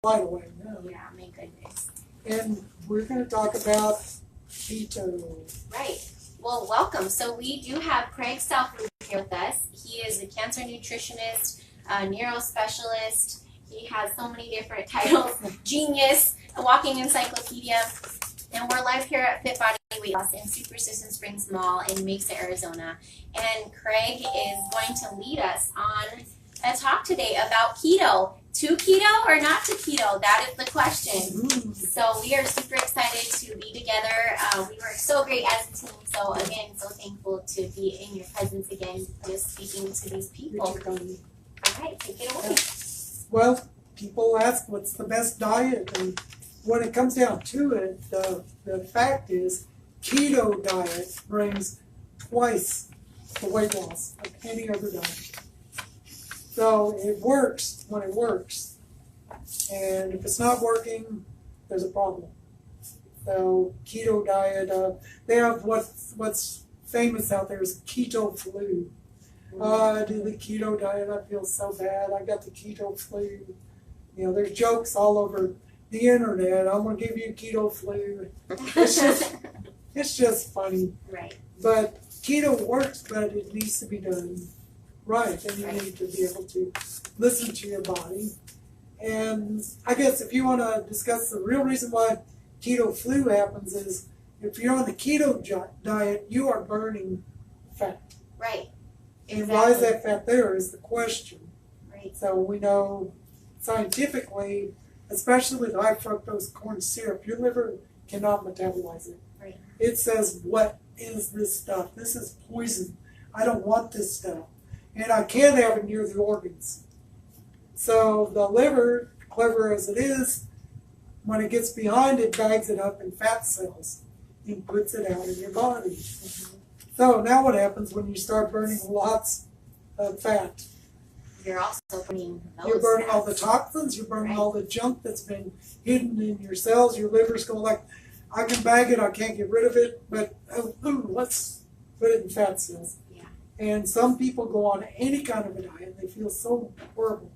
right away. Yeah, my goodness. And we're going to talk about keto. Right. Well, welcome. So we do have Craig Stellpflug here with us. He is a cancer nutritionist, a neurospecialist. He has so many different titles. Genius, a walking encyclopedia. And we're live here at Fit Body Weight Loss in Super Citizen Springs Mall in Mesa, Arizona. And Craig is going to lead us on a talk today about keto. To keto or not to keto? That is the question. So we are super excited to be together. We work so great as a team. So again, so thankful to be in your presence again, just speaking to these people. All right, take it away. Well, people ask what's the best diet, and when it comes down to it, the fact is keto diet brings twice the weight loss of any other diet. So it works when it works, and if it's not working, there's a problem. So keto diet, they have what's famous out there is keto flu. I do the keto diet, I feel so bad, I got the keto flu. You know, there's jokes all over the internet, I'm going to give you keto flu. It's just funny. Right. But keto works, but it needs to be done right, and you need to be able to listen to your body. And I guess if you want to discuss the real reason why keto flu happens is if you're on the keto diet, you are burning fat. Right. And why is that fat there is the question. Right. So we know scientifically, especially with high fructose corn syrup, your liver cannot metabolize it. Right. It says, what is this stuff? This is poison. I don't want this stuff. And I can't have it near the organs. So the liver, clever as it is, when it gets behind it, bags it up in fat cells and puts it out in your body. Mm-hmm. So now what happens when you start burning lots of fat? You're also burning those You're burning all the fats. toxins, you're burning all the junk that's been hidden in your cells. Your liver's going like, I can bag it, I can't get rid of it, but let's put it in fat cells. And some people go on any kind of a diet and they feel so horrible.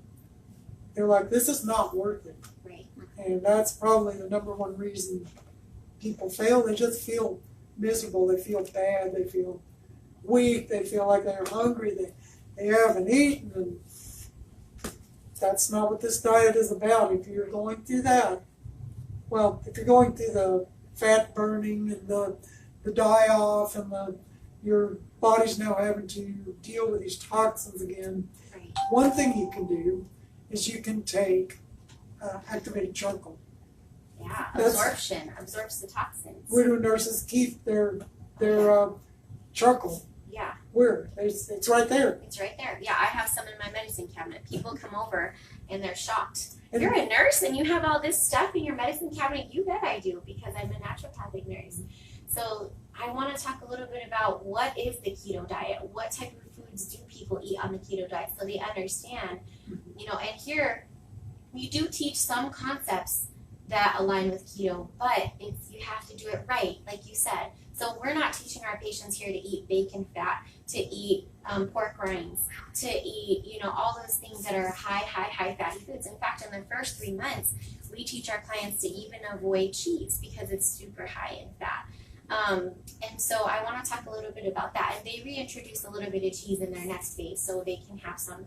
They're like, this is not worth it. Right. And that's probably the number one reason people fail. They just feel miserable. They feel bad. They feel weak. They feel like they're hungry. They haven't eaten. And that's not what this diet is about. If you're going through that, well, if you're going through the fat burning and the die-off and your body's now having to deal with these toxins again. Right. One thing you can do is you can take activated charcoal. Yeah, absorption absorbs the toxins. Where do nurses keep their charcoal? Yeah. Where? It's right there. It's right there. Yeah, I have some in my medicine cabinet. People come over and they're shocked. You're a nurse and you have all this stuff in your medicine cabinet? You bet I do, because I'm a naturopathic nurse. So I want to talk a little bit about what is the keto diet, what type of foods do people eat on the keto diet so they understand, you know, and here you do teach some concepts that align with keto, but you have to do it right, like you said. So we're not teaching our patients here to eat bacon fat, to eat pork rinds, to eat, you know, all those things that are high fatty foods. In fact, in the first 3 months, we teach our clients to even avoid cheese because it's super high in fat. And so I want to talk a little bit about that. And they reintroduce a little bit of cheese in their next phase so they can have some.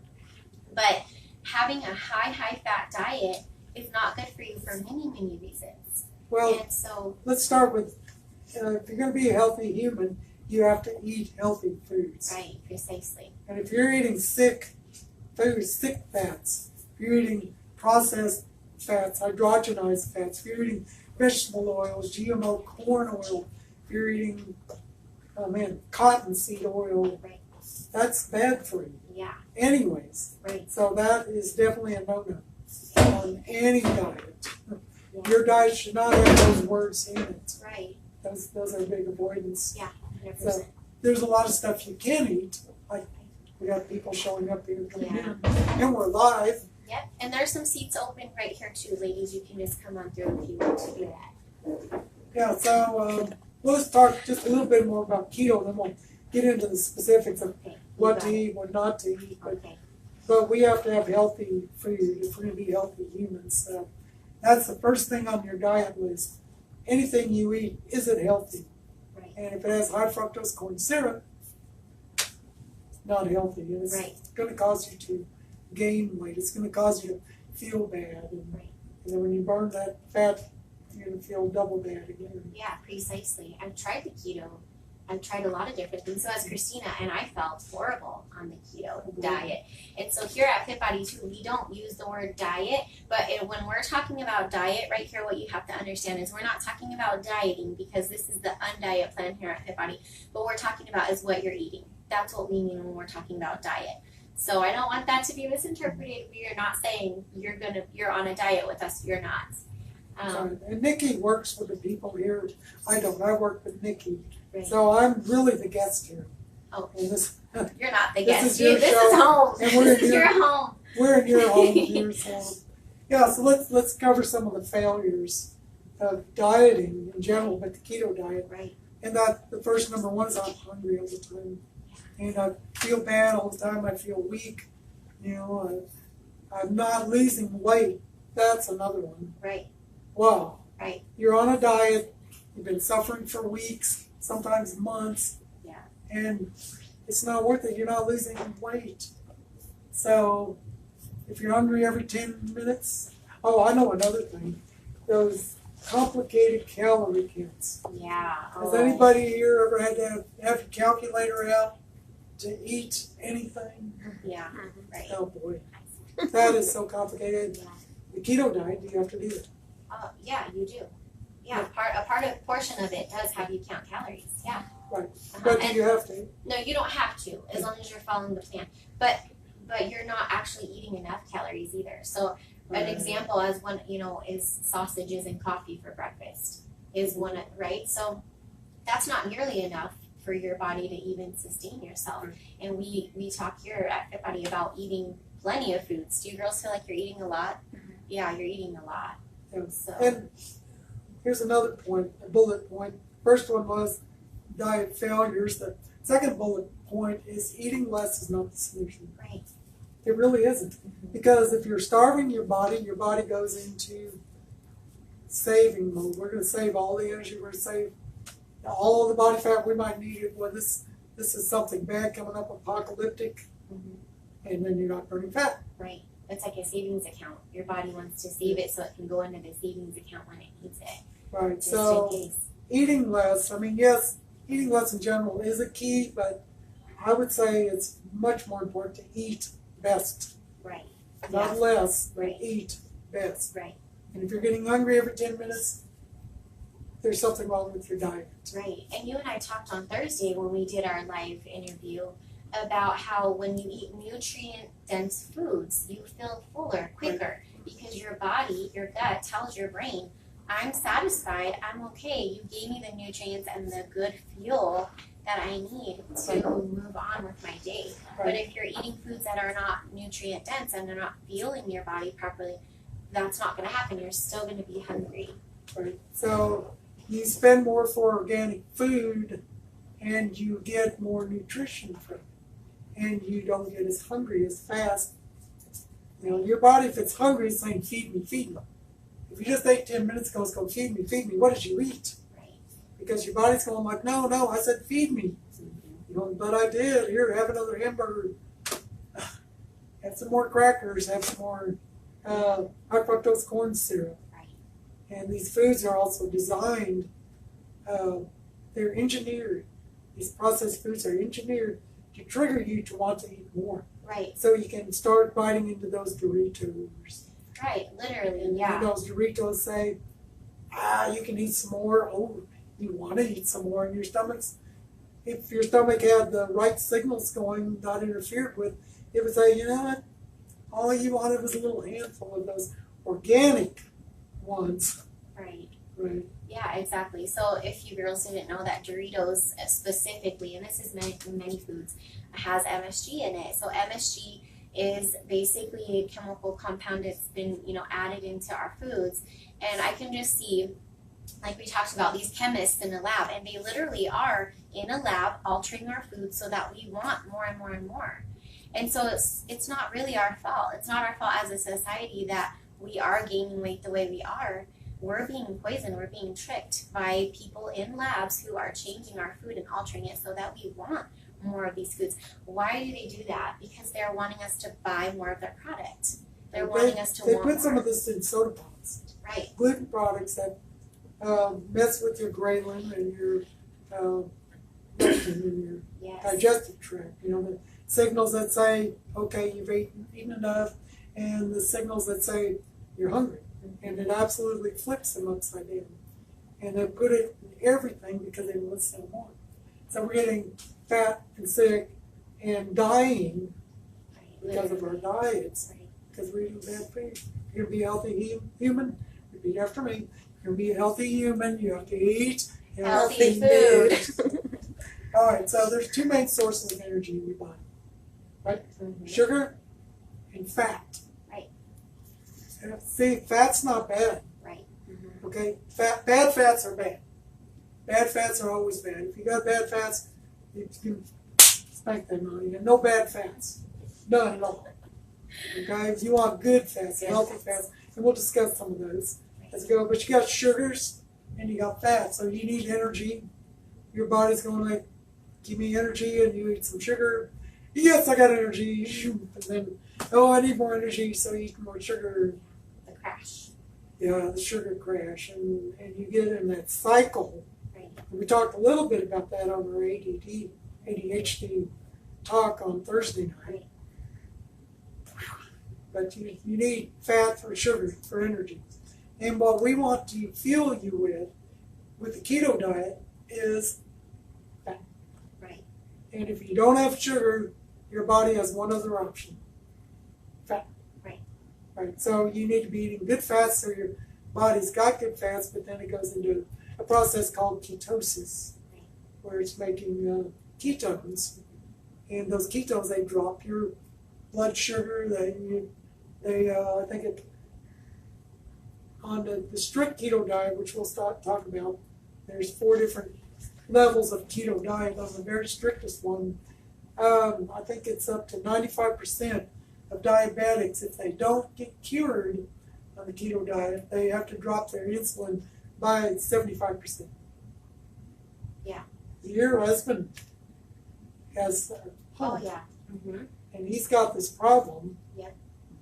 But having a high fat diet is not good for you for many reasons. Well, and so let's start with, if you're going to be a healthy human, you have to eat healthy foods. Right, precisely. And if you're eating sick foods, sick fats, if you're eating processed fats, hydrogenized fats, if you're eating vegetable oils, GMO corn oil, if you're eating, cottonseed oil, right, that's bad for you. Yeah. Anyways. Right. So that is definitely a no-no on any diet. Yeah. Your diet should not have those words in it. Right. Those are big avoidance. Yeah, 100%. So there's a lot of stuff you can eat. Like we got people showing up here coming in, and we're live. Yep, and there's some seats open right here too, ladies. You can just come on through if you want to do that. Yeah, so let's talk just a little bit more about keto, then we'll get into the specifics of what to eat, what not to eat. But we have to have healthy food if we're going to be healthy humans. That's the first thing on your diet list. Anything you eat, is it healthy? Right. And if it has high fructose corn syrup, it's not healthy. It's Right. going to cause you to gain weight. It's going to cause you to feel bad. And, Right. and then when you burn that fat, you're going to feel double bad again. Yeah, precisely. I've tried the keto. I've tried a lot of different things. So has Christina, and I felt horrible on the keto diet. And so here at Fit Body too, we don't use the word diet, but when we're talking about diet right here, what you have to understand is we're not talking about dieting, because this is the undiet plan here at Fit Body. What we're talking about is what you're eating. That's what we mean when we're talking about diet. So I don't want that to be misinterpreted. We are not saying you're on a diet with us. You're not. And Nikki works with the people here. I don't. I work with Nikki. Right. So I'm really the guest here. Oh, and this, you're not the this guest. is your This show, is home. and we're This in is your- your home. We're in your home here. So yeah. So let's cover some of the failures of dieting in general, but the keto diet. Right. And that the first number one is I'm hungry all the time, and I feel bad all the time. I feel weak. You know, I'm not losing weight. That's another one. Right. Wow. Right. You're on a diet. You've been suffering for weeks, sometimes months. Yeah. And it's not worth it. You're not losing weight. So if you're hungry every 10 minutes, oh, I know another thing. Those complicated calorie counts. Yeah. Has Oh. anybody here ever had to have your calculator out to eat anything? Yeah. Right. Oh boy, that is so complicated. Yeah. The keto diet, do you have to do that? Yeah, you do. Yeah, portion of it does have you count calories. Yeah. Right. Uh-huh. But do And you have to? no, you don't have to, as long as you're following the plan. But you're not actually eating enough calories either. So an example as one, is sausages and coffee for breakfast is one, right? So that's not nearly enough for your body to even sustain yourself. Right. And we talk here at Fit Body about eating plenty of foods. Do you girls feel like you're eating a lot? Mm-hmm. Yeah, you're eating a lot. Yeah. So And here's another point, a bullet point. First one was diet failures. The second bullet point is eating less is not the solution. right. It really isn't. Mhm. Because if you're starving your body goes into saving mode. We're going to save all the energy. We're going to save all the body fat we might need. Well, this is something bad coming up, apocalyptic, Mhm. and then you're not burning fat. Right. It's like a savings account. Your body wants to save it so it can go into the savings account when it needs it. Right. Just So in case. eating less, I mean, yes, eating less in general is a key, but I would say it's much more important to eat best. Right. Not Yeah. less, but Right. eat best. Right. And if you're getting hungry every 10 minutes, there's something wrong with your diet. Right. And you and I talked on Thursday when we did our live interview about how when you eat nutrient dense foods, you feel fuller quicker because your body, your gut tells your brain, I'm satisfied, I'm okay. You gave me the nutrients and the good fuel that I need to move on with my day. But Right. if you're eating foods that are not nutrient dense and they're not fueling your body properly, that's not going to happen. You're still going to be hungry. Right. So you spend more for organic food and you get more nutrition from it. And you don't get as hungry as fast. You know, your body, if it's hungry, is saying, feed me, feed me. If you just ate 10 minutes ago, it's going, feed me, what did you eat? Right. Because your body's going like, no, I said feed me. You know, but I did. Here, have another hamburger. Have some more crackers. Have some more high fructose corn syrup. Right. And these foods are also designed, they're engineered. These processed foods are engineered to trigger you to want to eat more. Right. So you can start biting into those Doritos. Right. Literally. And Yeah. those Doritos say, you can eat some more. Oh, you want to eat some more in your stomachs. If your stomach had the right signals going, not interfered with, it would say, you know what? All you wanted was a little handful of those organic ones. Right. Right. Yeah, exactly. So if you girls didn't know that Doritos specifically, and this is many foods, has MSG in it. So MSG is basically a chemical compound that's been, added into our foods. And I can just see, like we talked about, these chemists in a lab, and they literally are in a lab altering our food so that we want more and more and more. And so it's not really our fault. It's not our fault as a society that we are gaining weight the way we are, we're being poisoned, we're being tricked by people in labs who are changing our food and altering it so that we want more of these foods. Why do they do that? Because they're wanting us to buy more of their product. They're wanting us to They want put some more. of this in soda pops. Right. Gluten products that mess with your ghrelin and your leptin and your Yes. digestive tract. You know, the signals that say, okay, you've eaten enough, and the signals that say you're hungry. And it absolutely flips them upside down. And they put it in everything because they want to sell more. So we're getting fat and sick and dying because of our diets, because we eat bad food. You're going to be a healthy human, repeat after me. You're going to be a healthy human, you have to eat Healthy food. All right, so there's two main sources of energy in your body, right? Mm-hmm. Sugar and fat. Right. See, fat's not bad. Right. Mm-hmm. Okay, bad fats are bad. Bad fats are always bad. If you got bad fats, you can spank them on you. No bad fats, none at all. Okay, if you want good fats, healthy fats, and we'll discuss some of those as we go. But you got sugars and you got fat, so you need energy. Your body's going like, give me energy, and you eat some sugar. Yes, I got energy. And then, oh, I need more energy, so you eat more sugar. The crash. Yeah, the sugar crash, and you get in that cycle. Right. We talked a little bit about that on our ADHD talk on Thursday night. Right. But you need fat or sugar for energy. And what we want to fuel you with the keto diet, is fat. Right. And if you don't have sugar, your body has one other option: fat. Right. Right. So you need to be eating good fats, so your body's got good fats, but then it goes into a process called ketosis, where it's making ketones, and those ketones, they drop your blood sugar. I think it on the strict keto diet, which we'll start talking about. There's 4 different levels of keto diet. On the very strictest one, I think it's up to 95% of diabetics, if they don't get cured on the keto diet, they have to drop their insulin by 75%. Yeah. Your husband has Oh, yeah. Mm-hmm. and he's got this problem, Yeah.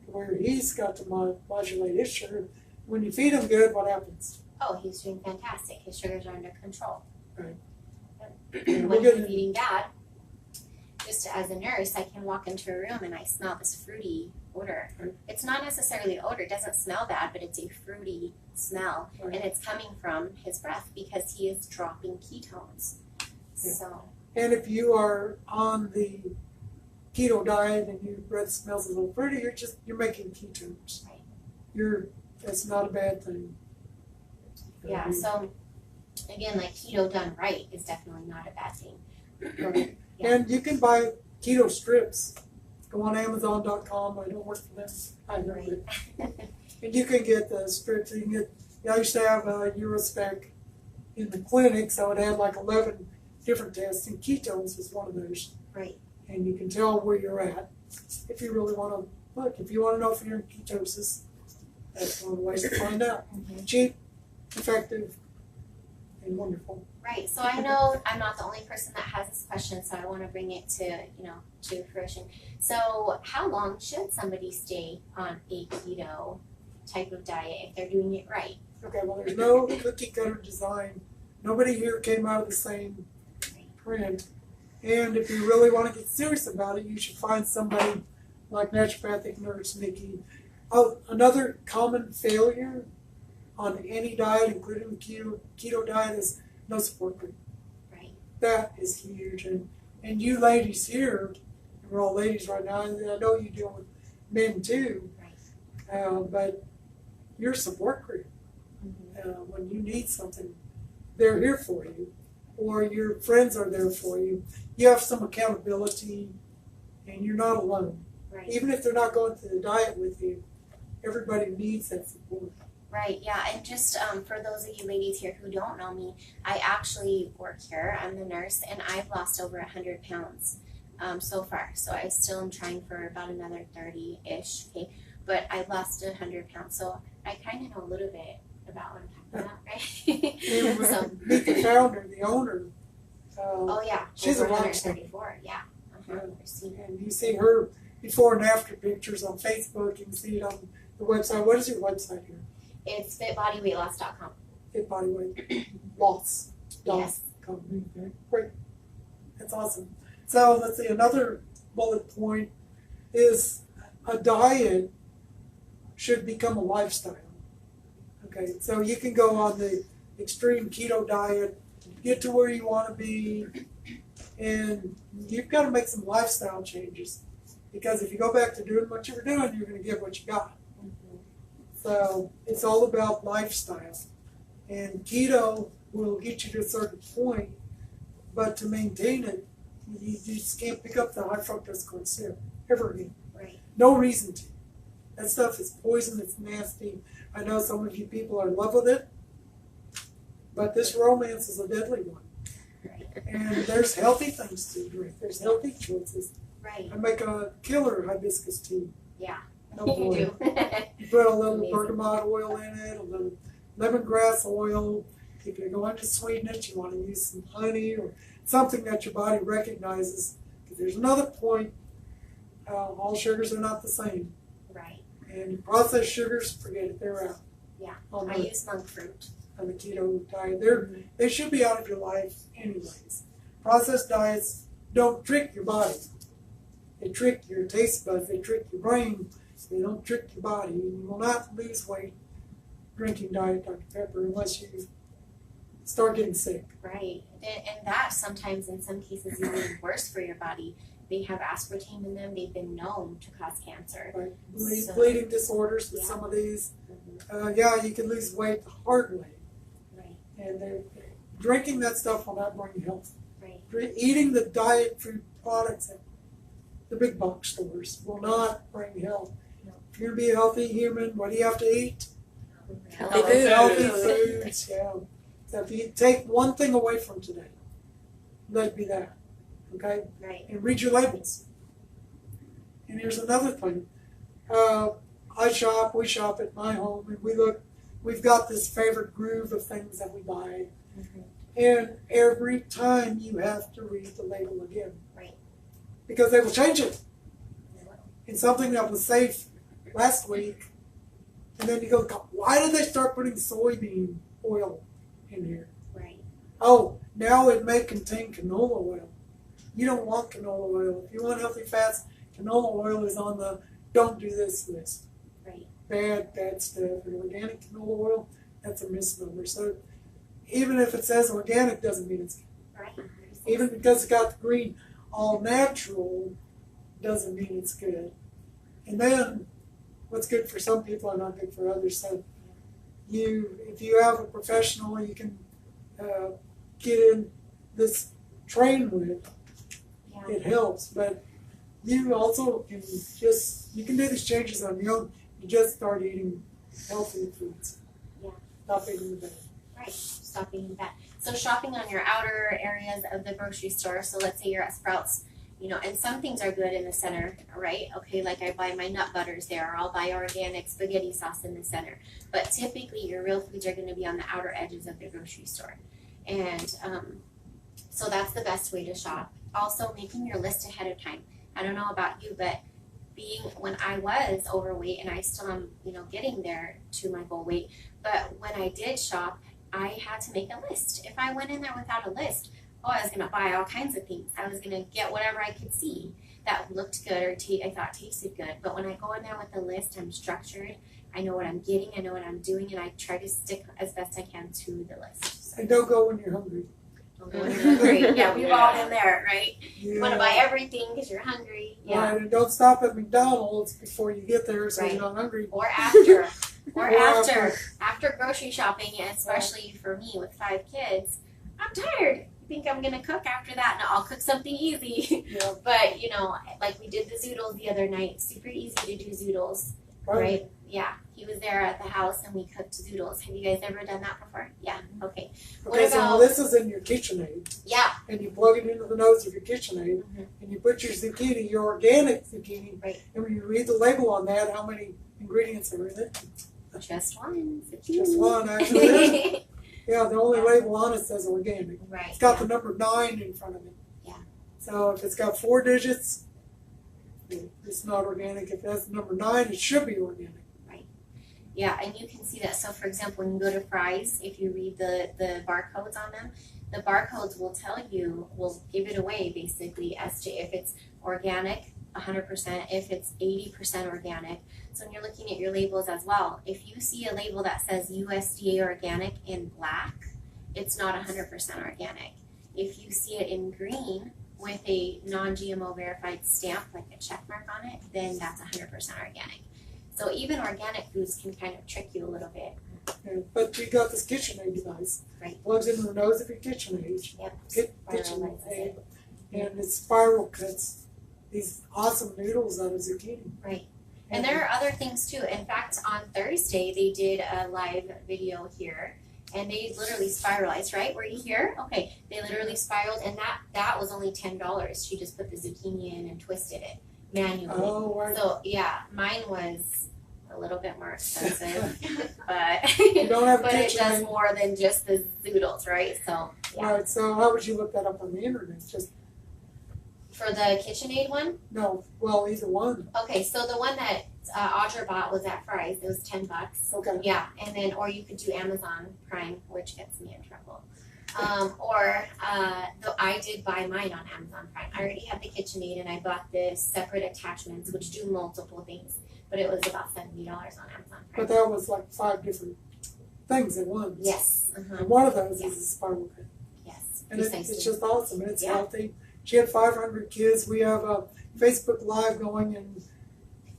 where he's got to modulate his sugar. When you feed him good, what happens? Oh, he's doing fantastic. His sugars are under control. Right. When he's eating bad, just as a nurse, I can walk into a room and I smell this fruity odor. Right. It's not necessarily odor. It doesn't smell bad, but it's a fruity smell. Right. And it's coming from his breath because he is dropping ketones. Yeah. So, And if you are on the keto diet and your breath smells a little fruity, you're making ketones. Right. That's not a bad thing. Yeah, so again, like keto done right is definitely not a bad thing. Right. Yeah. And you can buy keto strips. Go on Amazon.com. I don't work for them. I know Right. it. And you can get the strips. You can get. I used to have a Eurospec in the clinic, so it had like 11 different tests, and ketones was one of those. Right. And you can tell where you're at if you really want to look. If you want to know if you're in ketosis, that's one of the ways to find out. Mm-hmm. Cheap, effective, and wonderful. Right. So I know I'm not the only person that has this question, so I want to bring it to fruition. So how long should somebody stay on a keto type of diet if they're doing it right? Okay, well, there's no cookie cutter design. Nobody here came out of the same print. And if you really want to get serious about it, you should find somebody like Naturopathic nurse Nikki. Oh, another common failure on any diet, including the keto diet, is no support group. Right. That is huge. And you ladies here, we're all ladies right now, and I know you deal with men too, Right. but your support group, Mm-hmm. when you need something, they're here for you, or your friends are there for you. You have some accountability, and you're not alone. Right. Even if they're not going through the diet with you, everybody needs that support. Right, yeah, and just for those of you ladies here who don't know me, I actually work here. I'm the nurse, and I've lost over 100 pounds so far. So I still am trying for about another 30-ish, okay? but I lost 100 pounds, so I kind of know a little bit about what I'm talking about, right? So, Meet the founder, the owner. oh yeah, She's over a rock star. 134, yeah. I've seen her. And you see her before and after pictures on Facebook. You can see it on the website. What is your website here? It's fitbodyweightloss.com. Fitbodyweightloss.com. Yes. Okay, great. That's awesome. So let's see, another bullet point is a diet should become a lifestyle. Okay, so you can go on the extreme keto diet, get to where you want to be, and you've got to make some lifestyle changes. Because if you go back to doing what you were doing, you're going to get what you got. So it's all about lifestyle. And keto will get you to a certain point, but to maintain it, you just can't pick up the high fructose corn syrup ever again. Right. No reason to. That stuff is poison, it's nasty. I know some of you people are in love with it, but this romance is a deadly one. Right. And there's healthy things to drink. There's healthy choices. Right. I make a killer hibiscus tea. Yeah. Oh, You boy. do. You put a little Amazing. bergamot oil in it, a little lemongrass oil. If you're going to sweeten it, you want to use some honey or something that your body recognizes. Because there's another point, all sugars are not the same. Right. And processed sugars, forget it, they're out. Yeah. On I the, use monk fruit. on the keto diet. They should be out of your life anyways. Processed diets don't trick your body. They trick your taste buds, they trick your brain, they don't trick your body. You will not lose weight drinking Diet Dr. Pepper unless you start getting sick. Right. And that sometimes in some cases is even worse for your body. They have aspartame in them. They've been known to cause cancer. Right. So- Bleeding disorders with Yeah. some of these. Yeah, you can lose weight the hard way. Right. And drinking that stuff will not bring you health. Right. Eating the diet food products at the big box stores will not bring health. No. If you're going to be a healthy human, what do you have to eat? Healthy Healthy food. foods, yeah. So if you take one thing away from today, let it be that, okay? Right. And read your labels. And here's another thing. We shop at my home, and we've got this favorite groove of things that we buy. Mm-hmm. And every time you have to read the label again. Right. Because they will change it. And something that was safe last week, and then you go, why did they start putting soybean oil in here? Right. Oh, now it may contain canola oil. You don't want canola oil. If you want healthy fats, canola oil is on the don't do this list. Right. Bad stuff. And organic canola oil, that's a misnomer. So even if it says organic, doesn't mean it's good. Right. Even because it got the green all natural, doesn't mean it's good. And then what's good for some people are not good for others. So if you have a professional you can get in this train with, Yeah. it helps. But you also can you can do these changes on your own. You just start eating healthy foods. Yeah. Stop eating the bad. Right. Stop eating that. So shopping on your outer areas of the grocery store. So let's say you're at Sprouts, and some things are good in the center, right? Okay, like I buy my nut butters there, or I'll buy organic spaghetti sauce in the center. But typically your real foods are going to be on the outer edges of the grocery store. And so that's the best way to shop. Also making your list ahead of time. I don't know about you, but when I was overweight, and I still am, getting there to my goal weight, but when I did shop, I had to make a list. If I went in there without a list, I was going to buy all kinds of things. I was going to get whatever I could see that looked good or I thought tasted good. But when I go in there with a list, I'm structured. I know what I'm getting. I know what I'm doing. And I try to stick as best I can to the list. And don't go when you're hungry. Don't go when you're hungry. Yeah, we've all been there, right? Yeah. You want to buy everything because you're hungry. Yeah. Right, and don't stop at McDonald's before you get there so Right. you're not hungry. Or after. Or Or after. After grocery shopping, especially for me with 5 kids, I'm tired. You think I'm going to cook after that? No, I'll cook something easy. Yeah. But, like we did the zoodles the other night. Super easy to do zoodles, right? Yeah. He was there at the house and we cooked zoodles. Have you guys ever done that before? Yeah. Okay. Okay, so about- Melissa's in your KitchenAid, Yeah. and you plug it into the nose of your KitchenAid, Mhm. and you put your zucchini, your organic zucchini, Right. and when you read the label on that, how many ingredients are in it. Just one. Just one, actually. Yeah, the only label on it says organic. Right. It's got the number 9 in front of it. Yeah. So if it's got 4 digits, it's not organic. If it has the number 9, it should be organic. Right. Yeah, and you can see that. So, for example, when you go to fries, if you read the barcodes on them, the barcodes will tell you, will give it away basically as to if it's organic, 100%, if it's 80% organic. So when you're looking at your labels as well, if you see a label that says USDA organic in black, it's not 100% organic. If you see it in green with a non-GMO verified stamp, like a check mark on it, then that's 100% organic. So even organic foods can kind of trick you a little bit. Yeah, but you got this KitchenAid device. Right. Plugs into the nose of your KitchenAid. Yep. KitchenAid. And it spiral cuts these awesome noodles out of zucchini. Right. And there are other things too. In fact, on Thursday, they did a live video here, and they literally spiralized, right? Were you here? Okay. They literally spiraled, and that was only $10. She just put the zucchini in and twisted it manually. Oh, right. So, yeah, mine was a little bit more expensive, but, You don't have a but it KitchenAid. does more than just the zoodles, right? So, yeah. Right, so how would you look that up on the internet? Just, For the KitchenAid one, no, well, either one. okay, so the one that Audra bought was at Fry's. It was $10. Okay. Yeah, and then, or you could do Amazon Prime, which gets me in trouble. Though I did buy mine on Amazon Prime. I already had the KitchenAid, and I bought the separate attachments, which do multiple things. But it was about $70 on Amazon Prime. But that was like 5 different things at once. Yes. And one of those is a spiral cut. Yes. And it's Precisely. just awesome, and it's Yeah. healthy. She had 500 kids. We have a Facebook Live going in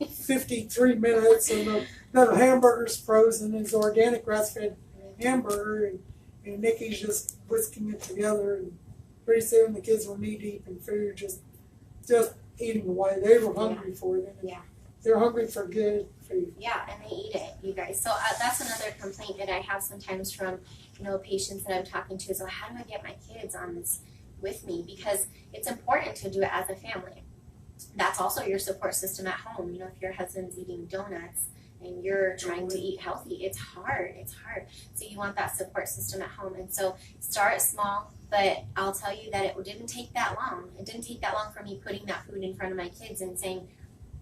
53 minutes, and the hamburger's frozen. It's organic grass-fed hamburger, and Nikki's just whisking it together. And pretty soon the kids were knee-deep in food, just eating away. They were hungry for it. And Yeah. They're hungry for good food. Yeah, and they eat it, you guys. So that's another complaint that I have sometimes from, patients that I'm talking to is, well, how do I get my kids on this with me? Because it's important to do it as a family. That's also your support system at home. If your husband's eating donuts and you're trying to eat healthy, it's hard. So you want that support system at home. And so start small, but I'll tell you that it didn't take that long. It didn't take that long for me putting that food in front of my kids and saying,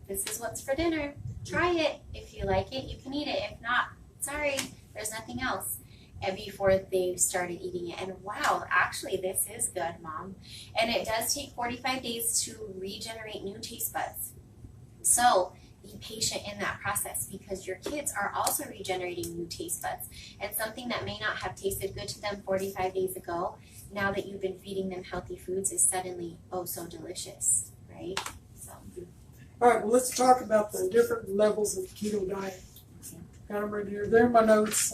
this is what's for dinner. Try it. If you like it, you can eat it. If not, sorry, there's nothing else. And before they started eating it. And wow, actually this is good, Mom. And it does take 45 days to regenerate new taste buds. So be patient in that process, because your kids are also regenerating new taste buds. And something that may not have tasted good to them 45 days ago, now that you've been feeding them healthy foods, is suddenly oh so delicious, right? So. All right, well, let's talk about the different levels of keto diet. Got them right here. They're in my notes.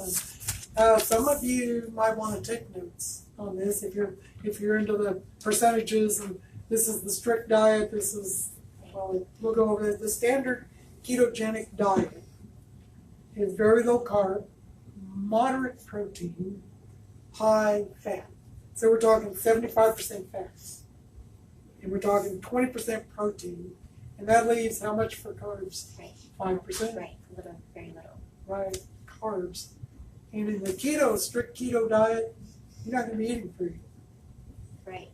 Some of you might want to take notes on this if you're into the percentages, and this is the strict diet. This is, well, we'll go over it. The standard ketogenic diet is very low carb, moderate protein, high fat. So we're talking 75% fat, and we're talking 20% protein, and that leaves how much for carbs? Right. 5%. Right, very little. Right, carbs. And in the strict keto diet, you're not going to be eating fruit. Right.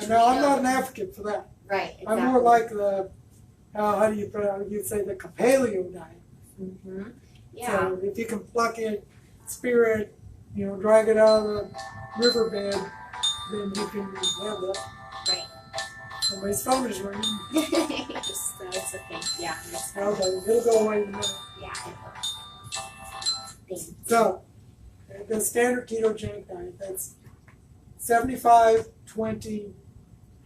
Now, I'm not an advocate for that. Right, exactly. I'm more like the, how do you put it? You'd say the paleo diet. Mm-hmm. Yeah. So if you can pluck it, spear it, drag it out of the riverbed, then you can have that. Right. Somebody's phone is ringing. Just, it's okay. Yeah. Okay, it'll go away in a minute. Yeah, it will. Thanks. So, the standard ketogenic diet, that's 75, 20,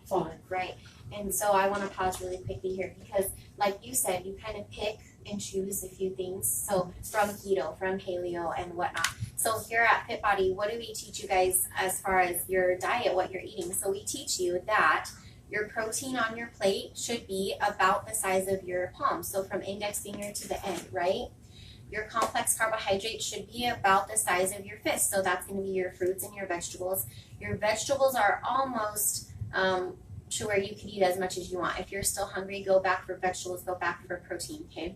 5. Right. And so I want to pause really quickly here, because like you said, you kind of pick and choose a few things. So from keto, from paleo, and whatnot. So here at Fit Body, what do we teach you guys as far as your diet, what you're eating? So we teach you that your protein on your plate should be about the size of your palm. So from index finger to the end, right? Your complex carbohydrates should be about the size of your fist. So that's going to be your fruits and your vegetables. Your vegetables are almost to where you can eat as much as you want. If you're still hungry, go back for vegetables, go back for protein, okay?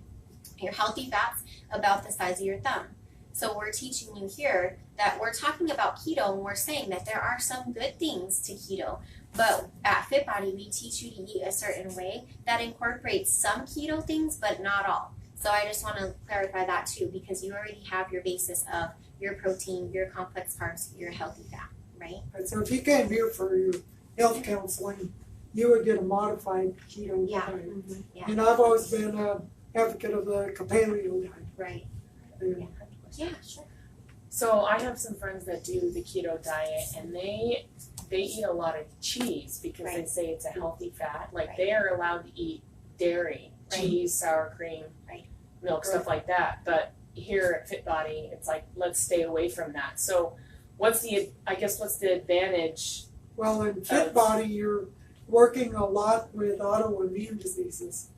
your healthy fats about the size of your thumb. So we're teaching you here that we're talking about keto, and we're saying that there are some good things to keto. But at Fit Body, we teach you to eat a certain way that incorporates some keto things, but not all. So I just want to clarify that too, because you already have your basis of your protein, your complex carbs, your healthy fat, right? And so if you came here for your health counseling, you would get a modified keto Yeah. diet. Mm-hmm. Yeah. And I've always been an advocate of the paleo diet. Right. And Yeah, sure. So I have some friends that do the keto diet, and they eat a lot of cheese because they Right. say it's a healthy fat. Like Right. they are allowed to eat dairy, Right. cheese, sour cream, Right. milk, stuff like that. But here at Fit Body, it's like let's stay away from that. So what's the advantage? well, in Fit Body, you're working a lot with autoimmune diseases.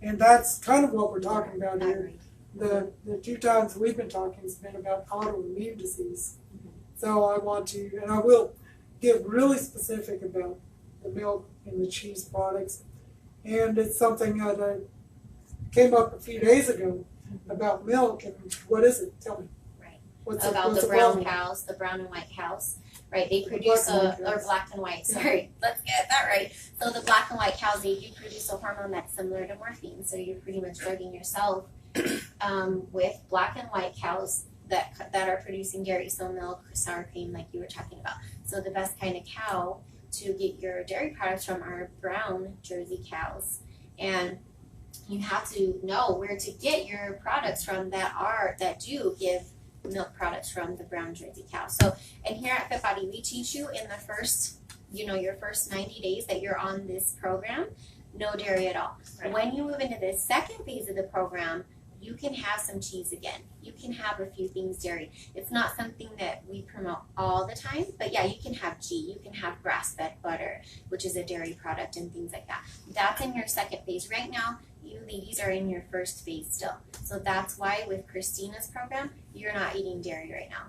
And that's kind of what we're talking about here. Right. The 2 times we've been talking has been about autoimmune disease. So I want to, and I will get really specific about the milk and the cheese products. And it's something that came up a few days ago about milk. And what is it? Tell me. Right. What's About what's the a brown cows, the brown and white cows, right? They produce black and white or cows. black and white. Sorry, let's get that right. So the black and white cows, they do produce a hormone that's similar to morphine. So you're pretty much drugging yourself with black and white cows that are producing dairy, so milk, sour cream, like you were talking about. So the best kind of cow to get your dairy products from are brown Jersey cows, and you have to know where to get your products from that do give milk products from the brown Jersey cow. So, and here at Fit Body, we teach you in the first, your first 90 days that you're on this program, no dairy at all. Right. When you move into the second phase of the program, you can have some cheese again. You can have a few things dairy. It's not something that we promote all the time, but yeah, you can have ghee, you can have grass-fed butter, which is a dairy product, and things like that. That's in your second phase. Right now, you ladies are in your first phase still. So that's why with Christina's program, you're not eating dairy right now.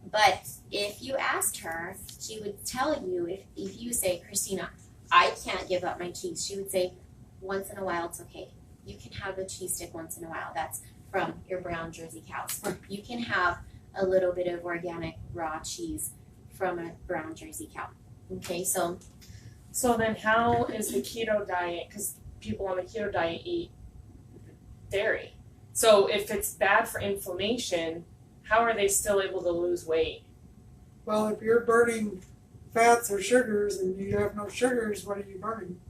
But if you asked her, she would tell you, if you say, Christina, I can't give up my cheese, she would say, once in a while it's okay. You can have a cheese stick once in a while. That's from your brown Jersey cows. You can have a little bit of organic raw cheese from a brown Jersey cow. Okay, so then how is the keto diet? Because people on the keto diet eat dairy. So if it's bad for inflammation, how are they still able to lose weight? Well, if you're burning fats or sugars and you have no sugars, what are you burning?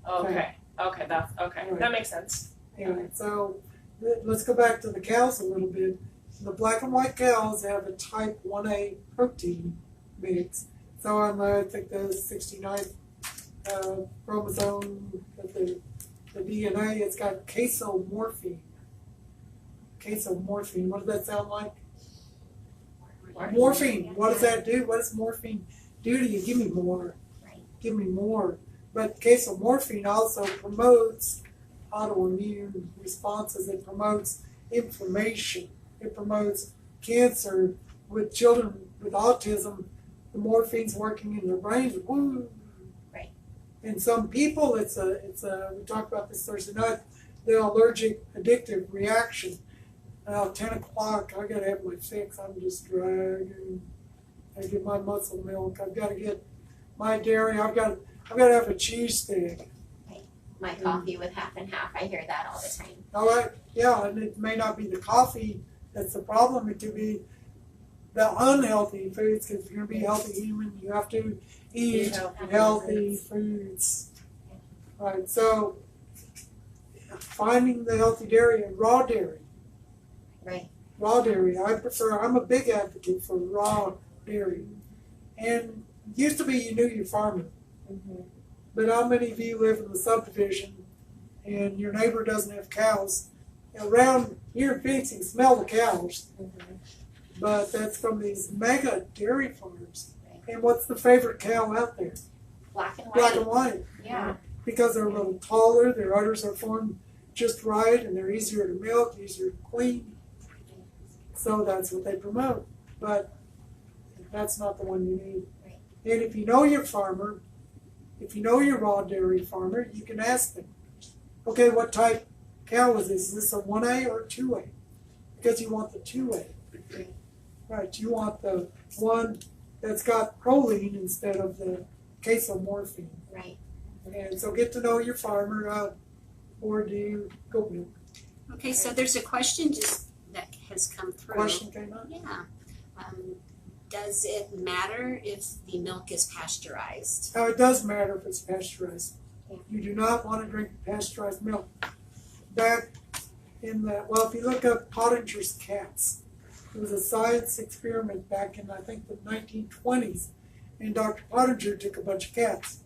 Okay. Okay, Right. that makes sense. And so let's go back to the cows a little bit. The black and white cows have a type 1A protein mix. So on I think the 69th chromosome of the DNA, it's got casomorphine. Casomorphine, what does that sound like? Morphine, what does that do? What does morphine do to you? Give me more. Right. Give me more. But casomorphine also promotes autoimmune responses. It promotes inflammation. It promotes cancer. With children with autism, the morphine's working in their brains. Woo! Right. In some people, it's a. We talked about this Thursday night. The allergic addictive reaction. Now 10 o'clock, I gotta have my fix. I'm just dragging. I get my muscle milk. I've got to get my dairy. I've got to have a cheese stick. My coffee with half and half. I hear that all the time. All right, yeah, and it may not be the coffee that's the problem. It could be the unhealthy foods. Because if you're going to be a healthy human, you have to eat healthy foods. Right. So finding the healthy dairy and raw dairy. Right. Raw dairy. I'm a big advocate for raw dairy. And it used to be you knew your farmer. Mm-hmm. But how many of you live in the subdivision and your neighbor doesn't have cows? Around here in Phoenix, you can smell the cows. Mm-hmm. But that's from these mega dairy farms. Right. And what's the favorite cow out there? Black and white. Black and white. Yeah. Because they're a little taller, their udders are formed just right, and they're easier to milk, easier to clean. So that's what they promote. But that's not the one you need. Right. And if you know your farmer, if you know your raw dairy farmer, you can ask them, okay, what type cow is this a 1A or 2A? Because you want the 2A. Right, you want the one that's got proline instead of the casomorphine. Right. And so get to know your farmer, or do you goat milk? Okay, so there's a question just that has come through. Question came up? Yeah. Does it matter if the milk is pasteurized? Now, it does matter if it's pasteurized. Yeah. You do not want to drink pasteurized milk. Back in the, well, if you look up Pottinger's cats, it was a science experiment back in, I think, the 1920s. And Dr. Pottinger took a bunch of cats.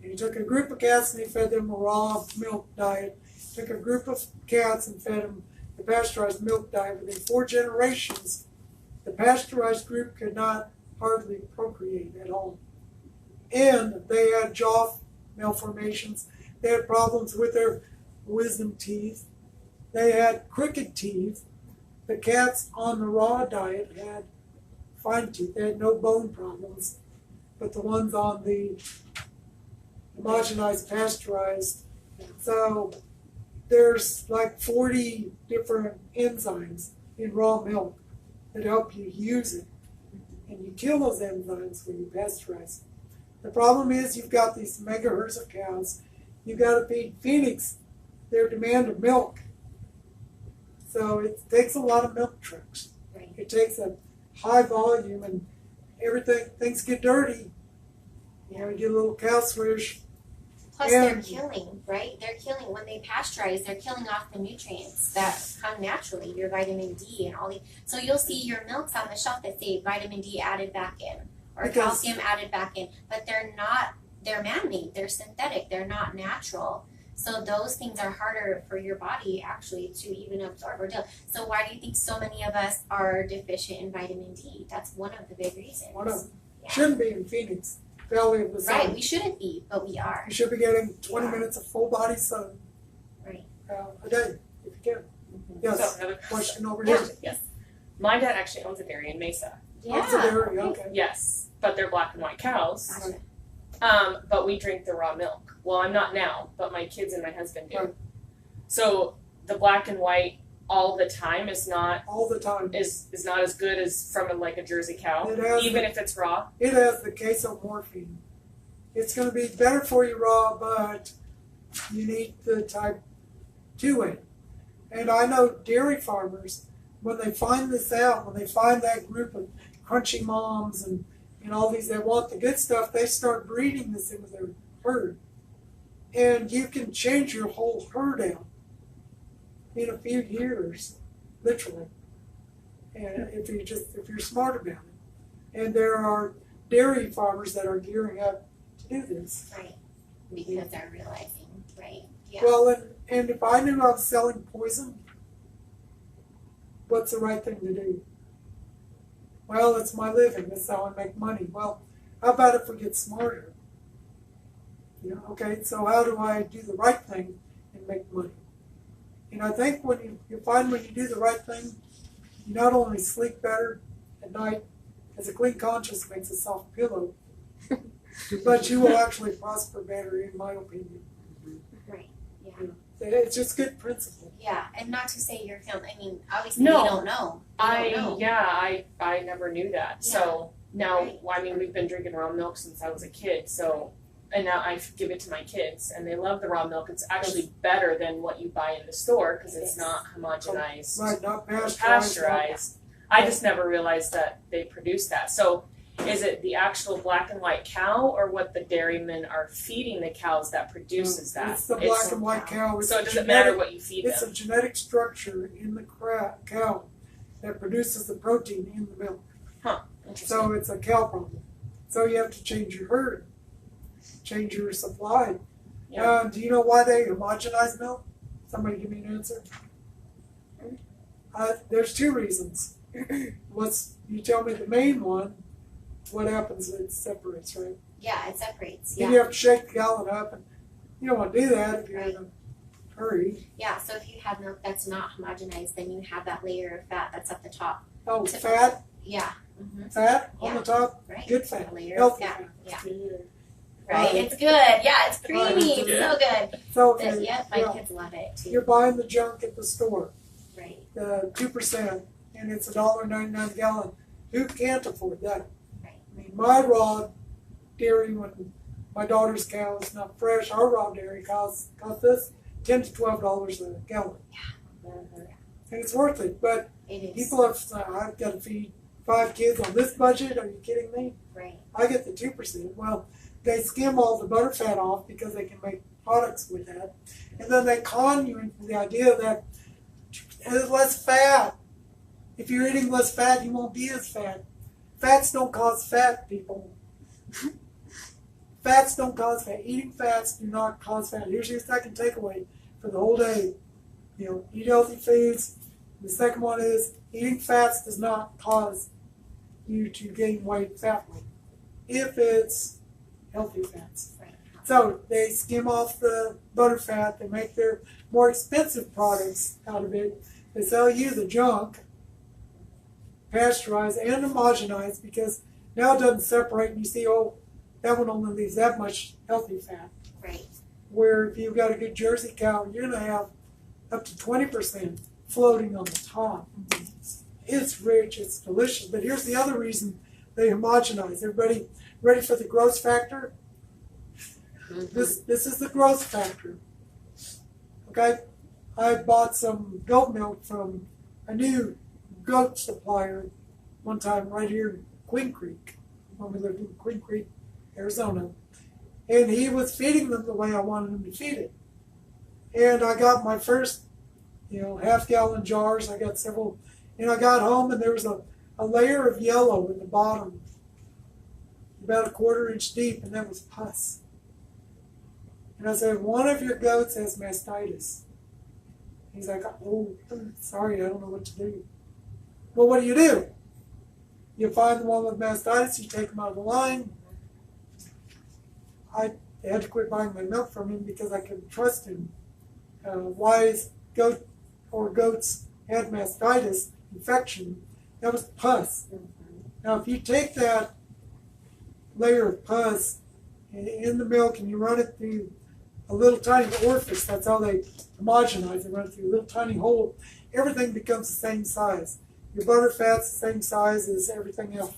And he took a group of cats and he fed them a raw milk diet. Took a group of cats and fed them the pasteurized milk diet. Within 4 generations, the pasteurized group could not hardly procreate at all. And they had jaw malformations. They had problems with their wisdom teeth. They had crooked teeth. The cats on the raw diet had fine teeth. They had no bone problems. But the ones on the homogenized, pasteurized. So there's like 40 different enzymes in raw milk that help you use it. And you kill those enzymes when you pasteurize. The problem is you've got these megahertz of cows. You've got to feed Phoenix their demand of milk. So it takes a lot of milk trucks. Right. It takes a high volume and things get dirty. You know, you get a little cow swish. Plus, they're killing, right? They're killing, when they pasteurize, they're killing off the nutrients that come naturally, your vitamin D and all the. So you'll see your milks on the shelf that say vitamin D added back in, or Because- calcium added back in, but they're not, they're man-made, they're synthetic, they're not natural. So those things are harder for your body actually to even absorb or deal. So why do you think so many of us are deficient in vitamin D? That's one of the big reasons. One of them. Yeah. Shouldn't be in Phoenix Valley of the Sun. Right, we shouldn't be, but we are. You should be getting 20 Yeah. minutes of full body sun Right. A day, if you can. Yes, So another question over Yeah. here. Yes. My dad actually owns a dairy in Mesa. Yeah. That's a dairy, okay. Yes, but they're black and white cows. Gotcha. But we drink the raw milk. Well, I'm not now, but my kids and my husband do. Right. So the black and white all the time is not All the time. is not as good as from a Jersey cow, It has even the- if it's raw. It has the casomorphine. It's going to be better for you raw, but you need the type 2A. And I know dairy farmers, when they find this out, when they find that group of crunchy moms and all these that want the good stuff, they start breeding this into their herd. And you can change your whole herd out in a few years, literally. And if you're smart about it. And there are dairy farmers that are gearing up to do this. Right. Because they're realizing, right? Yeah. Well, and if I knew I was selling poison, what's the right thing to do? Well, it's my living. That's how I make money. Well, how about if we get smarter? You know, okay, so how do I do the right thing and make money? And I think when you find when you do the right thing, you not only sleep better at night, as a clean conscience makes a soft pillow, but you will actually prosper better, in my opinion. Right. Yeah. It's just good principle. Yeah, and not to say you're feeling. I mean, obviously No. we don't know. We don't know. I never knew that. Yeah. So now, Right. well, I mean, we've been drinking raw milk since I was a kid. So, and now I give it to my kids, and they love the raw milk. It's actually better than what you buy in the store because It it's is. not homogenized, Right, not or pasteurized. pasteurized. I just never realized that they produce that. So, is it the actual black and white cow, or what the dairymen are feeding the cows that produces that? It's the black and white cow. It's So a it doesn't genetic- matter what you feed It's them. a genetic structure in the cow that produces the protein in the milk. Interesting. So it's a cow problem. So you have to change your herd, change your supply. Yeah. Do you know why they homogenize milk? Somebody give me an answer. There's 2 reasons. You tell me the main one. What happens? It separates, right? Yeah, it separates. Then Yeah. you have to shake the gallon up, and you don't want to do that if you're in a hurry. Yeah. So if you have milk that's not homogenized, then you have that layer of fat that's at the top. Oh, fat Yeah. Mm-hmm. on Yeah. the top, Right. good fat, A layer of healthy fat. fat. Yeah. Right? It's good. Yeah, it's creamy. Right. It's so good. So But, yep, my yeah, kids love it too. you're buying the junk at the store, Right. the 2%, and it's $1.99 a gallon. Who can't afford that? Right. I mean, my raw dairy, when my daughter's cow is not fresh, our raw dairy costs us $10 to $12 a gallon, Mhm. and it's worth it. But It is. people have said, I've got to feed 5 kids on this budget. Are you kidding me? Right. I get the 2%. Well, they skim all the butter fat off because they can make products with that. And then they con you into the idea that it's less fat. If you're eating less fat, you won't be as fat. Fats don't cause fat, people. Fats don't cause fat. Eating fats do not cause fat. Here's your second takeaway for the whole day. Eat healthy foods. The second one is eating fats does not cause you to gain weight, fat weight, if it's healthy fats. Right. So they skim off the butter fat. They make their more expensive products out of it. They sell you the junk, pasteurized and homogenized, because now it doesn't separate and you see, oh, that one only leaves that much healthy fat. Right. Where if you've got a good Jersey cow, you're going to have up to 20% floating on the top. It's rich, it's delicious. But here's the other reason they homogenize. Everybody ready for the growth factor? Mhm. This is the growth factor. Okay? I bought some goat milk from a new goat supplier one time right here in Queen Creek, when we lived in Queen Creek, Arizona. And he was feeding them the way I wanted him to feed it. And I got my first, half-gallon jars. I got several. And I got home and there was a layer of yellow in the bottom, about a 1/4 inch deep, and that was pus. And I said, one of your goats has mastitis. He's like, oh, sorry, I don't know what to do. Well, what do? You find the one with mastitis, you take him out of the line. I had to quit buying my milk from him because I couldn't trust him. Why his goats had mastitis infection? That was pus. Now, if you take that layer of pus in the milk and you run it through a little tiny orifice, that's how they homogenize. They run it through a little tiny hole. Everything becomes the same size. Your butter fat's the same size as everything else.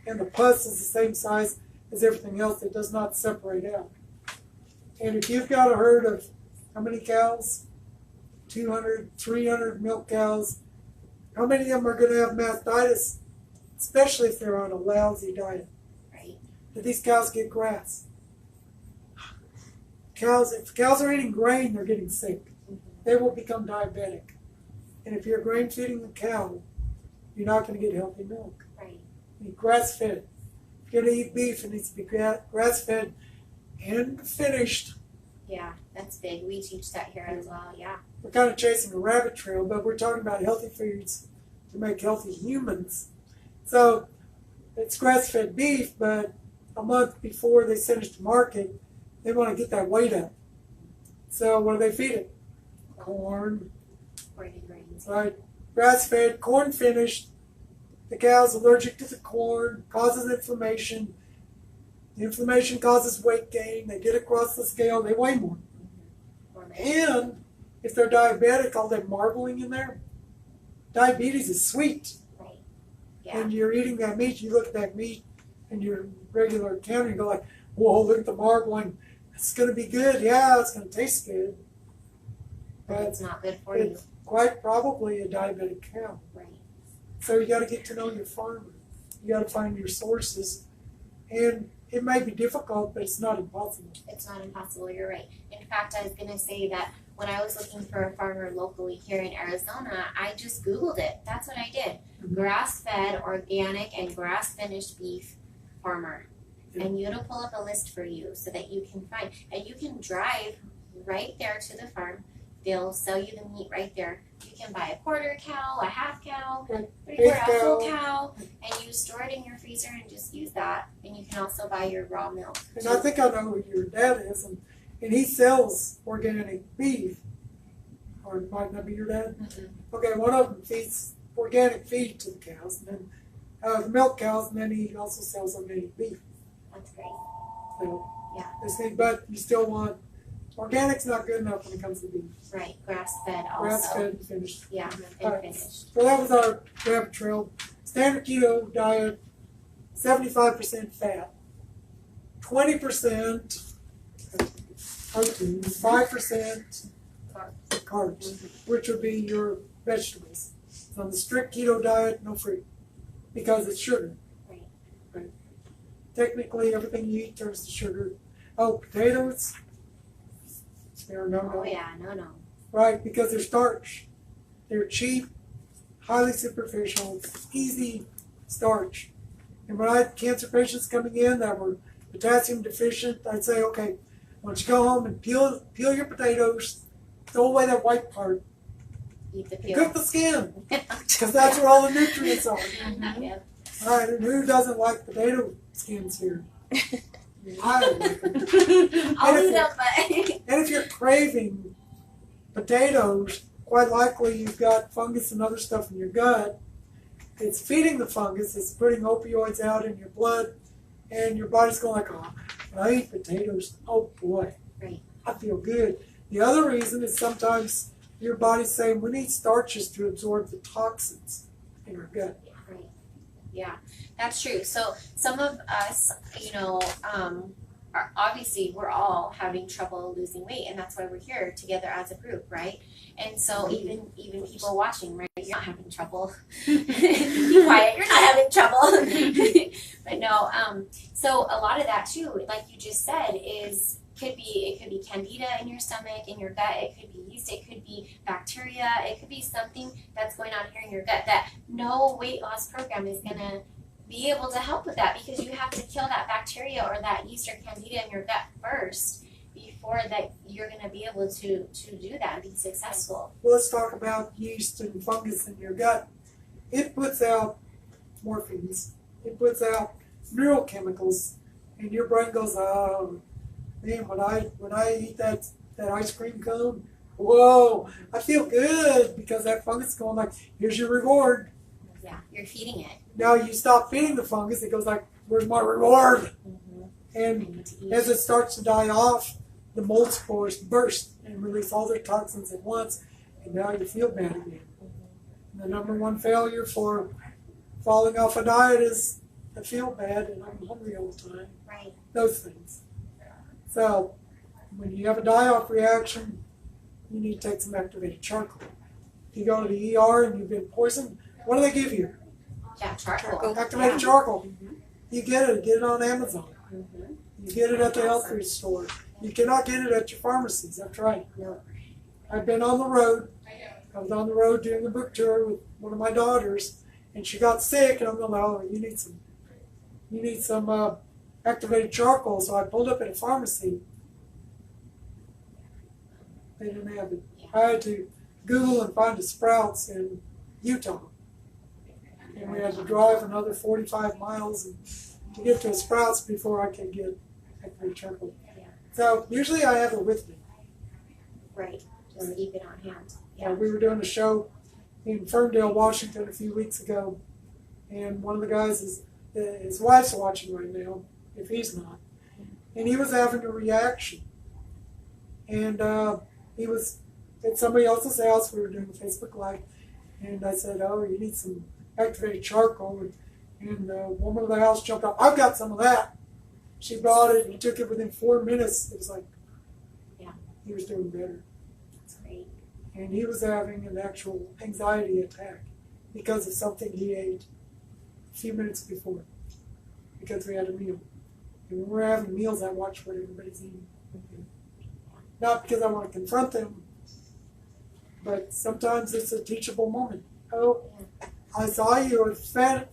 And the pus is the same size as everything else. It does not separate out. And if you've got a herd of how many cows? 200, 300 milk cows. How many of them are going to have mastitis? Especially if they're on a lousy diet. Right. But these cows get grass. If cows are eating grain, they're getting sick. They will become diabetic. And if you're grain feeding a cow, you're not going to get healthy milk. Right. You need grass fed. If you're going to eat beef, it needs to be grass fed and finished. Yeah, that's big. We teach that here as well. Yeah. We're kind of chasing a rabbit trail, but we're talking about healthy foods to make healthy humans. So it's grass-fed beef, but a month before they send it to market, they want to get that weight up. So what do they feed it? Corn. Corn and grains. Right. Grass-fed, corn finished. The cow's allergic to the corn, causes inflammation. The inflammation causes weight gain. They get across the scale, they weigh more. And if they're diabetic, all that marbling in there, diabetes is sweet. Right. Yeah. And you're eating that meat, you look at that meat in your regular counter and go like, whoa, look at the marbling. It's going to be good. Yeah, it's going to taste good. But it's not good for you. It's quite probably a diabetic cow. Right. So you got to get to know your farmer. You got to find your sources. And it may be difficult, but it's not impossible. It's not impossible, you're right. In fact, I was going to say that when I was looking for a farmer locally here in Arizona, I just Googled it. That's what I did. Mhm. Grass-fed, organic, and grass-finished beef farmer. Yeah. And it'll pull up a list for you so that you can find. And you can drive right there to the farm. They'll sell you the meat right there. You can buy a quarter cow, a half cow, Right. 3/4, a full Big cow, and you store it in your freezer and just use that. And you can also buy your raw milk. And I think I know who your dad is, and he sells organic beef. Or it might not be your dad. Mhm. Okay, one of them feeds organic feed to the cows, and then the milk cows, and then he also sells organic beef. That's great. So Yeah. But you still want, organic's not good enough when it comes to beef. Right, grass-fed also. Grass-fed and finished. Yeah, All and right. finished. So that was our rabbit trail. Standard keto diet, 75% fat, 20% protein, 5% carbs, which would be your vegetables. So on the strict keto diet, no fruit, because it's sugar. Right. Technically, everything you eat turns to sugar. Oh, potatoes, they're no. Oh yeah, no. Right, because they're starch. They're cheap, highly superficial, easy starch. And when I had cancer patients coming in that were potassium deficient, I'd say, okay, why don't you go home and peel your potatoes, throw away that white part, Eat the and peel. cook the skin, because that's where all the nutrients are. Yeah. All right, and who doesn't like potato skins here? I don't like them. I'll And eat them, but And if you're craving potatoes, quite likely you've got fungus and other stuff in your gut. It's feeding the fungus, it's putting opioids out in your blood, and your body's going like, oh, when I eat potatoes, oh boy, Right. I feel good. The other reason is sometimes your body's saying we need starches to absorb the toxins in our gut. Right. Yeah, that's true. So some of us, are obviously we're all having trouble losing weight, and that's why we're here together as a group, right? And so even people watching, right? You're not having trouble. Be quiet. You're not having trouble. But no. So a lot of that too, like you just said, it could be candida in your stomach, in your gut. It could be yeast. It could be bacteria. It could be something that's going on here in your gut that no weight loss program is gonna be able to help with that, because you have to kill that bacteria or that yeast or candida in your gut first before that you're going to be able to do that and be successful. Well, let's talk about yeast and fungus in your gut. It puts out morphines. It puts out neurochemicals, and your brain goes, oh, man, when I eat that ice cream cone, whoa, I feel good, because that fungus is going like, here's your reward. Yeah, you're feeding it. Now you stop feeding the fungus, it goes like, where's my reward? I And need to eat. as it starts to die off, the mold spores burst and release all their toxins at once, and now you feel bad again. And the number one failure for falling off a diet is I feel bad and I'm hungry all the time. Right. Those things. So when you have a die-off reaction, you need to take some activated charcoal. If you go to the ER and you've been poisoned, what do they give you? Yeah, charcoal. Activated charcoal. You get it on Amazon. You get it at the health food store. You cannot get it at your pharmacies. I've tried. No. I've been on the road. I was on the road doing the book tour with one of my daughters, and she got sick, and I'm going, oh, you need some activated charcoal. So I pulled up at a pharmacy. They didn't have it. I had to Google and find a Sprouts in Utah. And we had to drive another 45 miles to get to a Sprouts before I could get activated charcoal. So usually I have it with me. Right. Just keep it on hand. We were doing a show in Ferndale, Washington a few weeks ago, and one of the guys his wife's watching right now, if he's not, and he was having a reaction. And he was at somebody else's house. We were doing a Facebook Live, and I said, oh, you need some activated charcoal. And the woman of the house jumped up, I've got some of that. She brought it, he took it within 4 minutes. It was like, he was doing better. That's great. And he was having an actual anxiety attack because of something he ate a few minutes before, because we had a meal. And when we're having meals, I watch what everybody's eating. Not because I want to confront them, but sometimes it's a teachable moment. Oh, I saw you with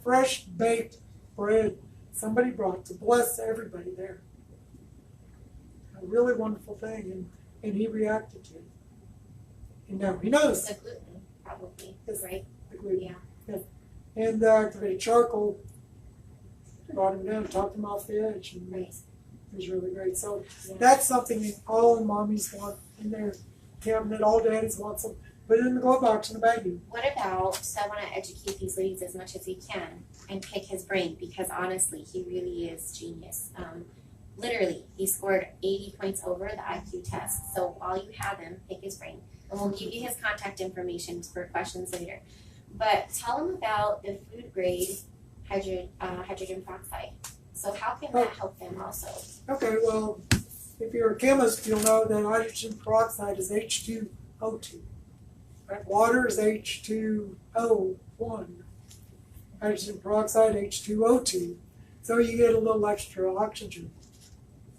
fresh baked bread somebody brought to bless everybody there. A really wonderful thing, and he reacted to it. And now he knows. The gluten, probably. Yes. Right? The gluten. Yeah. And the activated charcoal brought him down, talked him off the edge, and Right. it was really great. So that's something that all mommies want in their cabinet, all daddies want some. Put it in the glove box in the baggie. What about, so I want to educate these ladies as much as we can and pick his brain, because honestly, he really is genius. Literally, he scored 80 points over the IQ test. So while you have him, pick his brain. And we'll give you his contact information for questions later. But tell him about the food grade hydrogen peroxide. So how can that help them also? Okay, well, if you're a chemist, you'll know that hydrogen peroxide is H2O2. Right? Water is H2O1. Hydrogen peroxide, H2O2. So you get a little extra oxygen.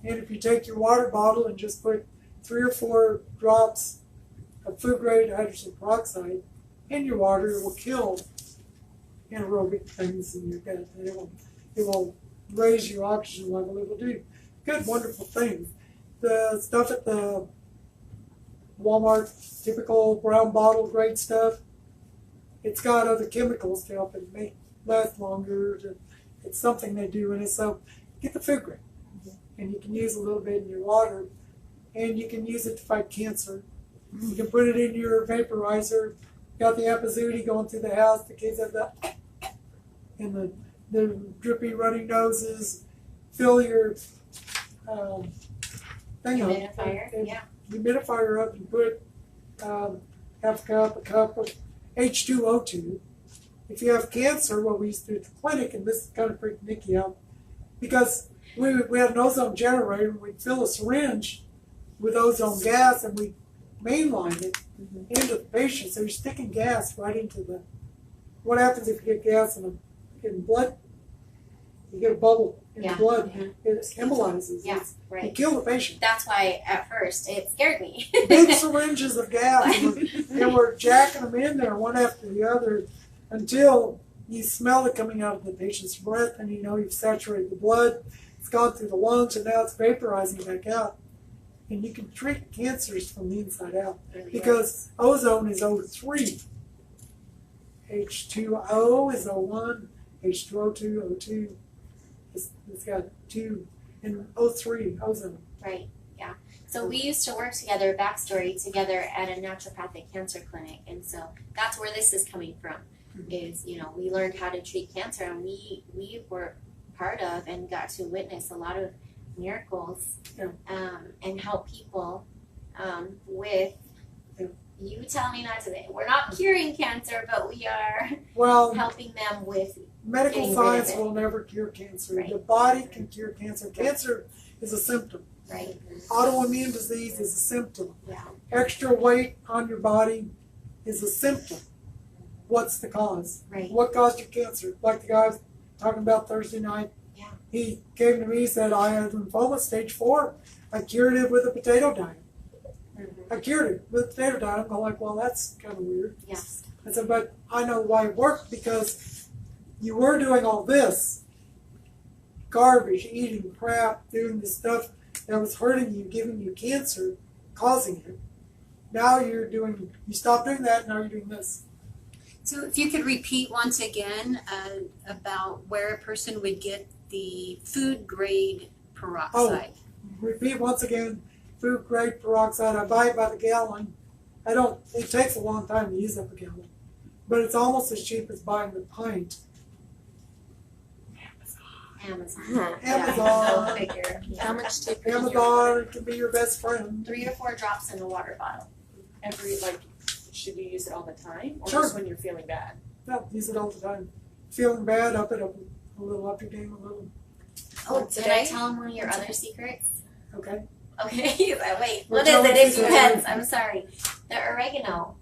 And if you take your water bottle and just put 3 or 4 drops of food-grade hydrogen peroxide in your water, it will kill anaerobic things in your gut. It will raise your oxygen level. It will do good, wonderful things. The stuff at the Walmart, typical brown bottle grade stuff, it's got other chemicals to help it make last longer. It's something they do in it. So get the food grade. And you can use a little bit in your water. And you can use it to fight cancer. You can put it in your vaporizer. Got the epizootie going through the house. The kids have that. And the drippy, runny noses. Fill your thing up. Humidifier, yeah. Humidifier up and put half a cup of H2O2. If you have cancer, what we used to do at the clinic, and this kind of freaked Nikki out, because we had an ozone generator, and we'd fill a syringe with ozone gas, and we'd mainline it into the patient. So you're sticking gas right into the. What happens if you get gas in blood? You get a bubble in the blood. It embolizes. Yeah, right. You kill the patient. That's why at first it scared me. Big syringes of gas, and we're jacking them in there one after the other until you smell it coming out of the patient's breath, and you know you've saturated the blood. It's gone through the lungs, and now it's vaporizing back out. And you can treat cancers from the inside out because ozone is O3. H2O is O1, H2O2, O2. It's got 2, and O3, ozone. Right, yeah. So we used to work together, backstory, together at a naturopathic cancer clinic. And so that's where this is coming from, is, you know, we learned how to treat cancer, and we were part of and got to witness a lot of miracles and help people with, you tell me not to, we're not curing cancer, but we are helping them with medical science will never cure cancer. Right. The body can cure cancer. Cancer is a symptom. Right. Autoimmune disease is a symptom. Yeah. Extra weight on your body is a symptom. What's the cause? Right. What caused your cancer? Like the guy was talking about Thursday night. Yeah. He came to me and said, I had lymphoma stage 4. I cured it with a potato diet. I cured it with a potato diet. I'm going like, well, that's kind of weird. Yes. I said, but I know why it worked, because you were doing all this garbage, eating crap, doing the stuff that was hurting you, giving you cancer, causing it. Now you stop doing that, now you're doing this. So if you could repeat once again about where a person would get the food grade peroxide. Repeat once again, food grade peroxide. I buy it by the gallon. It takes a long time to use up a gallon, but it's almost as cheap as buying the pint. Amazon. Amazon. Figure. How much cheaper? Amazon can be your best friend. 3 or 4 drops in a water bottle. Should you use it all the time, or Sure. just when you're feeling bad? No, use it all the time. Feeling bad, up it up a little, up your game a little. Oh, did I tell him one of your other secrets? Okay. Okay, wait, Well, what is tell it? me It the depends. secret. I'm sorry. The oregano.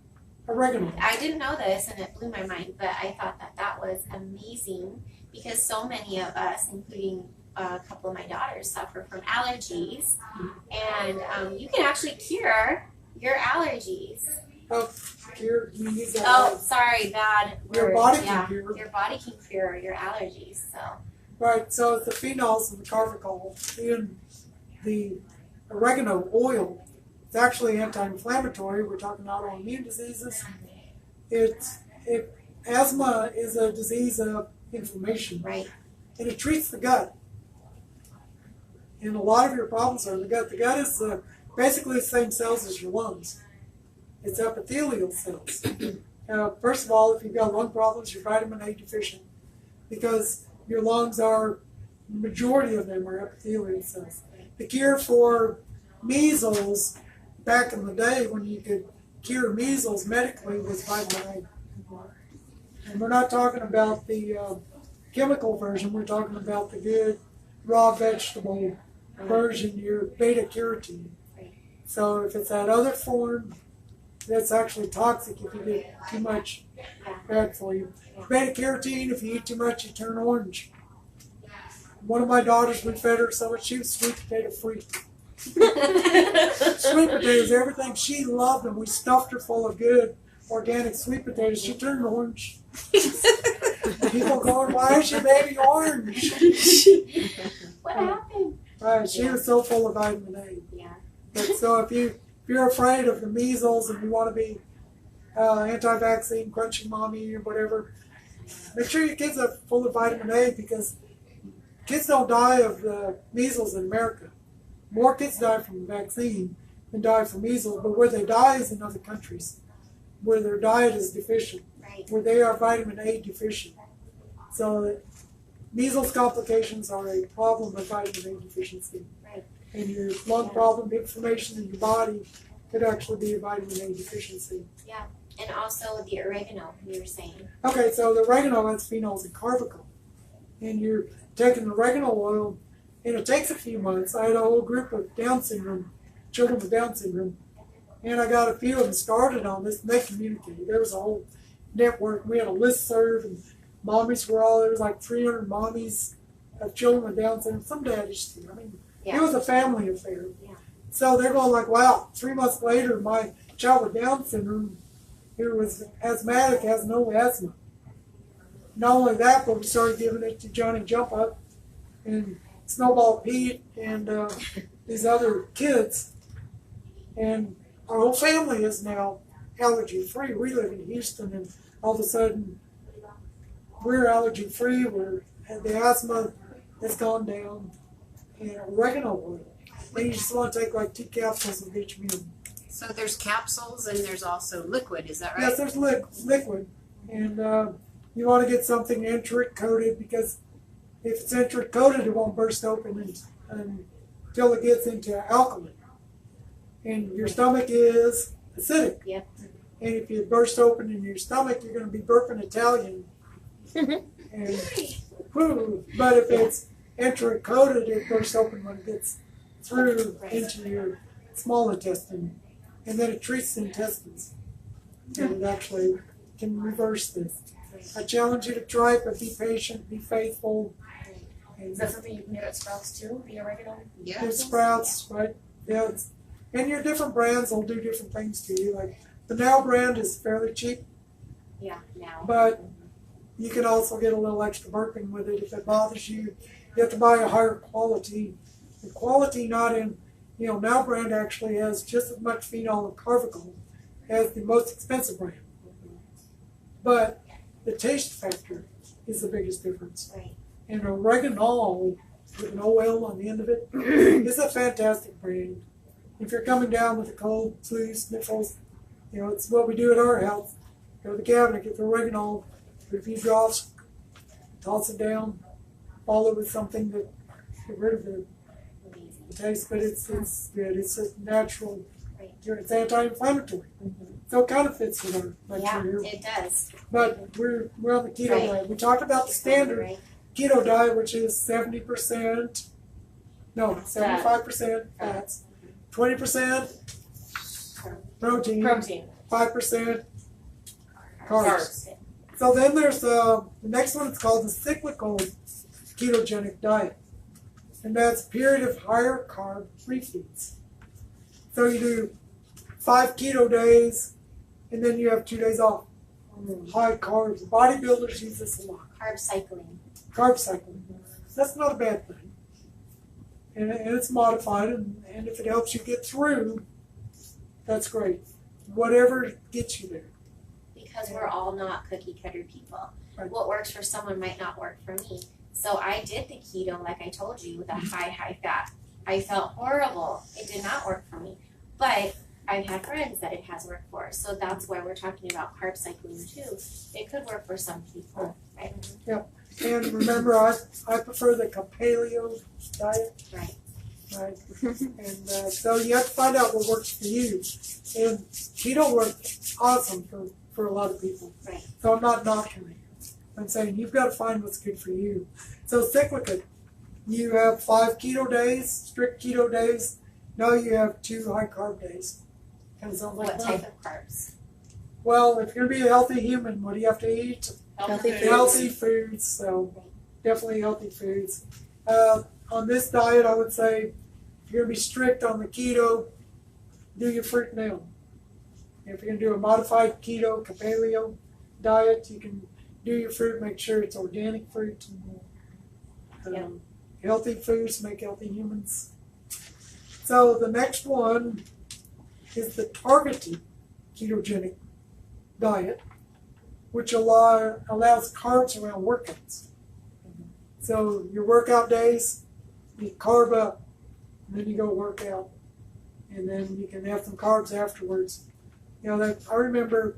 Oregano. I didn't know this, and it blew my mind, but I thought that was amazing, because so many of us, including a couple of my daughters, suffer from allergies, and you can actually cure your allergies. Oh, cure. You use that. Oh, sorry, bad Your word. body can Yeah, cure. your body can cure your allergies. So Right. So it's the phenols and the carvacol in the oregano oil. It's actually anti-inflammatory. We're talking autoimmune diseases. Asthma is a disease of inflammation, right, and it treats the gut. And a lot of your problems are in the gut. The gut is basically the same cells as your lungs. It's epithelial cells. First of all, if you've got lung problems, you're vitamin A deficient, because your lungs are The majority of them are epithelial cells. The cure for measles, back in the day when you could cure measles medically, was vitamin A. And we're not talking about the chemical version, we're talking about the good raw vegetable version, your beta carotene. So if it's that other form, that's actually toxic if you get too much, bad for you. Beta carotene, if you eat too much, you turn orange. One of my daughters, we fed her so much, she was sweet potato free. Sweet potatoes, everything, she loved them. We stuffed her full of good organic sweet potatoes. She turned orange. People going, why is your baby orange? What happened? Right, she was so full of vitamin A. Yeah. But so if you're afraid of the measles and you want to be anti-vaccine, crunchy mommy or whatever, make sure your kids are full of vitamin A, because kids don't die of the measles in America. More kids die from the vaccine than die from measles, but where they die is in other countries, where their diet is deficient, Right. where they are vitamin A deficient. So measles complications are a problem of vitamin A deficiency. Right. And your lung problem, inflammation in your body could actually be a vitamin A deficiency. Yeah. And also the oregano, you were saying. Okay, so the oregano has phenols and carbachol. And you're taking oregano oil, and it takes a few months. I had a whole group of Down syndrome, children with Down syndrome, and I got a few of them started on this, and they communicated. There was a whole network. We had a listserv, and mommies were all, there was like 300 mommies of children with Down syndrome. Some daddies too. I mean, Yeah. it was a family affair. Yeah. So they're going like, wow, 3 months later, my child with Down syndrome, who was asthmatic, has no asthma. Not only that, but we started giving it to Johnny Jump Up and Snowball Pete and these other kids. And our whole family is now allergy free. We live in Houston, and all of a sudden we're allergy free. The asthma has gone down, and oregano oil. And you just want to take like 2 capsules of each meal. So there's capsules and there's also liquid, is that right? Yes, there's liquid, and you want to get something enteric coated, because if it's enteric coated, it won't burst open until it gets into alkaline. And your stomach is acidic. Yep. And if you burst open in your stomach, you're going to be burping Italian. And whoo! But if it's enteric coated, it bursts open when it gets through into your small intestine, and then it treats the intestines. And it actually can reverse this. I challenge you to try it, but be patient, be faithful. Is that something you can get at Sprouts too, the oregano? Yeah. There's Sprouts, right? Yeah, and your different brands will do different things to you. Like the Now brand is fairly cheap, Yeah. Now. but you can also get a little extra burping with it if it bothers you. You have to buy a higher quality. The quality not in, Now brand actually has just as much phenol and carbachol as the most expensive brand. But the taste factor is the biggest difference. Right. And oregano, with an OL on the end of it, is a fantastic brand. If you're coming down with a cold, flu, sniffles, it's what we do at our house. Go to the cabinet, get the oregano, put a few drops, toss it down, follow with something to get rid of the taste. But it's good. It's just natural. Right. It's anti-inflammatory. So it kind of fits with our lecture here. It does. But we're on the keto Right. diet. We talked about the standard Right. keto diet, which is 75% fats, 20% protein, 5% carbs. So then there's the next one. It's called the cyclical ketogenic diet, and that's a period of higher carb refeeds. So you do 5 keto days, and then you have 2 days off. High carbs. Bodybuilders use this a lot. Carb cycling. Carb cycling. That's not a bad thing. And it's modified, and if it helps you get through, that's great. Whatever gets you there. Because we're all not cookie cutter people. Right. What works for someone might not work for me. So I did the keto, like I told you, with a high fat. I felt horrible. It did not work for me. But I've had friends that it has worked for. So that's why we're talking about carb cycling too. It could work for some people, Okay. And remember, I prefer the paleo diet. Right. Right. And so you have to find out what works for you. And keto works awesome for a lot of people. Right. So I'm not knocking it. I'm saying you've got to find what's good for you. So cyclical, you have 5 keto days, strict keto days. Now you have 2 high carb days. Kind of sounds like What that. type of carbs? Well, if you're going to be a healthy human, what do you have to eat? Healthy foods. Healthy foods. So definitely healthy foods. On this diet, I would say if you're going to be strict on the keto, do your fruit now. If you're going to do a modified keto, paleo diet, you can do your fruit, make sure it's organic fruit. And, healthy foods make healthy humans. So the next one is the targeted ketogenic diet, which allows carbs around workouts. So your workout days, you carb up, and then you go work out, and then you can have some carbs afterwards. You know, I remember,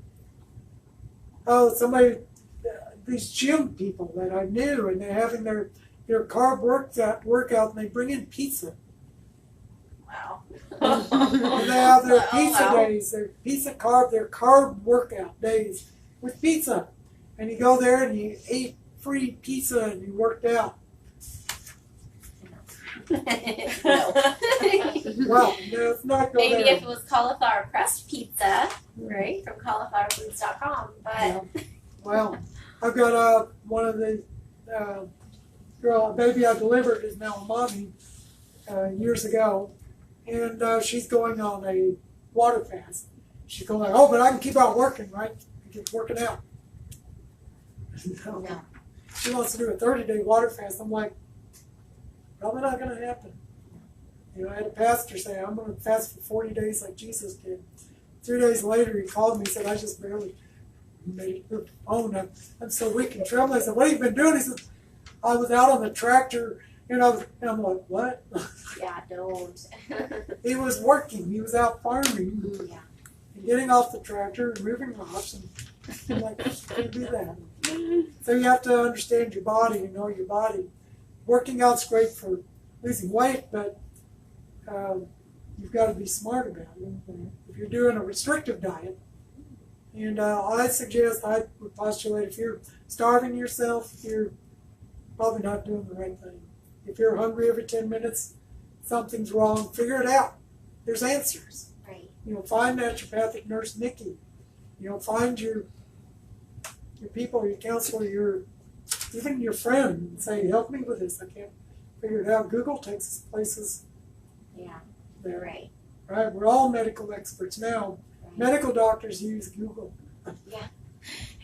these gym people that I knew, and they're having their carb workout, and they bring in pizza. Wow. And they have their pizza wow. days, their carb workout days with pizza. And you go there and you ate free pizza and you worked out. No. Well, let's not go Maybe there. if it was cauliflower pressed pizza, right, from cauliflowerfoods.com, but Yeah. Well, I've got one of the a baby I delivered is now a mommy years ago, and she's going on a water fast. She's going like, oh, but I can keep out working, right? I keep working out. no. She wants to do a 30-day water fast. I'm like, probably not going to happen. You know, I had a pastor say, I'm going to fast for 40 days like Jesus did. 3 days later, he called me and said, I just barely made it. Oh, no, I'm so weak and trembling. I said, what have you been doing? He said, I was out on the tractor, and I'm like, what? Yeah, don't. He was working. He was out farming, Yeah. and getting off the tractor and moving rocks. And I'm like, you can't do that. So you have to understand your body and know your body. Working out's great for losing weight, but you've got to be smart about it. If you're doing a restrictive diet, and I would postulate if you're starving yourself, you're probably not doing the right thing. If you're hungry every 10 minutes, something's wrong. Figure it out. There's answers. Right. You know, find naturopathic nurse Nikki. You know, find your people, your counselor, even your friend, and say, help me with this. I can't figure it out. Google takes us places Yeah. there. Right. Right? We're all medical experts now. Right. Medical doctors use Google.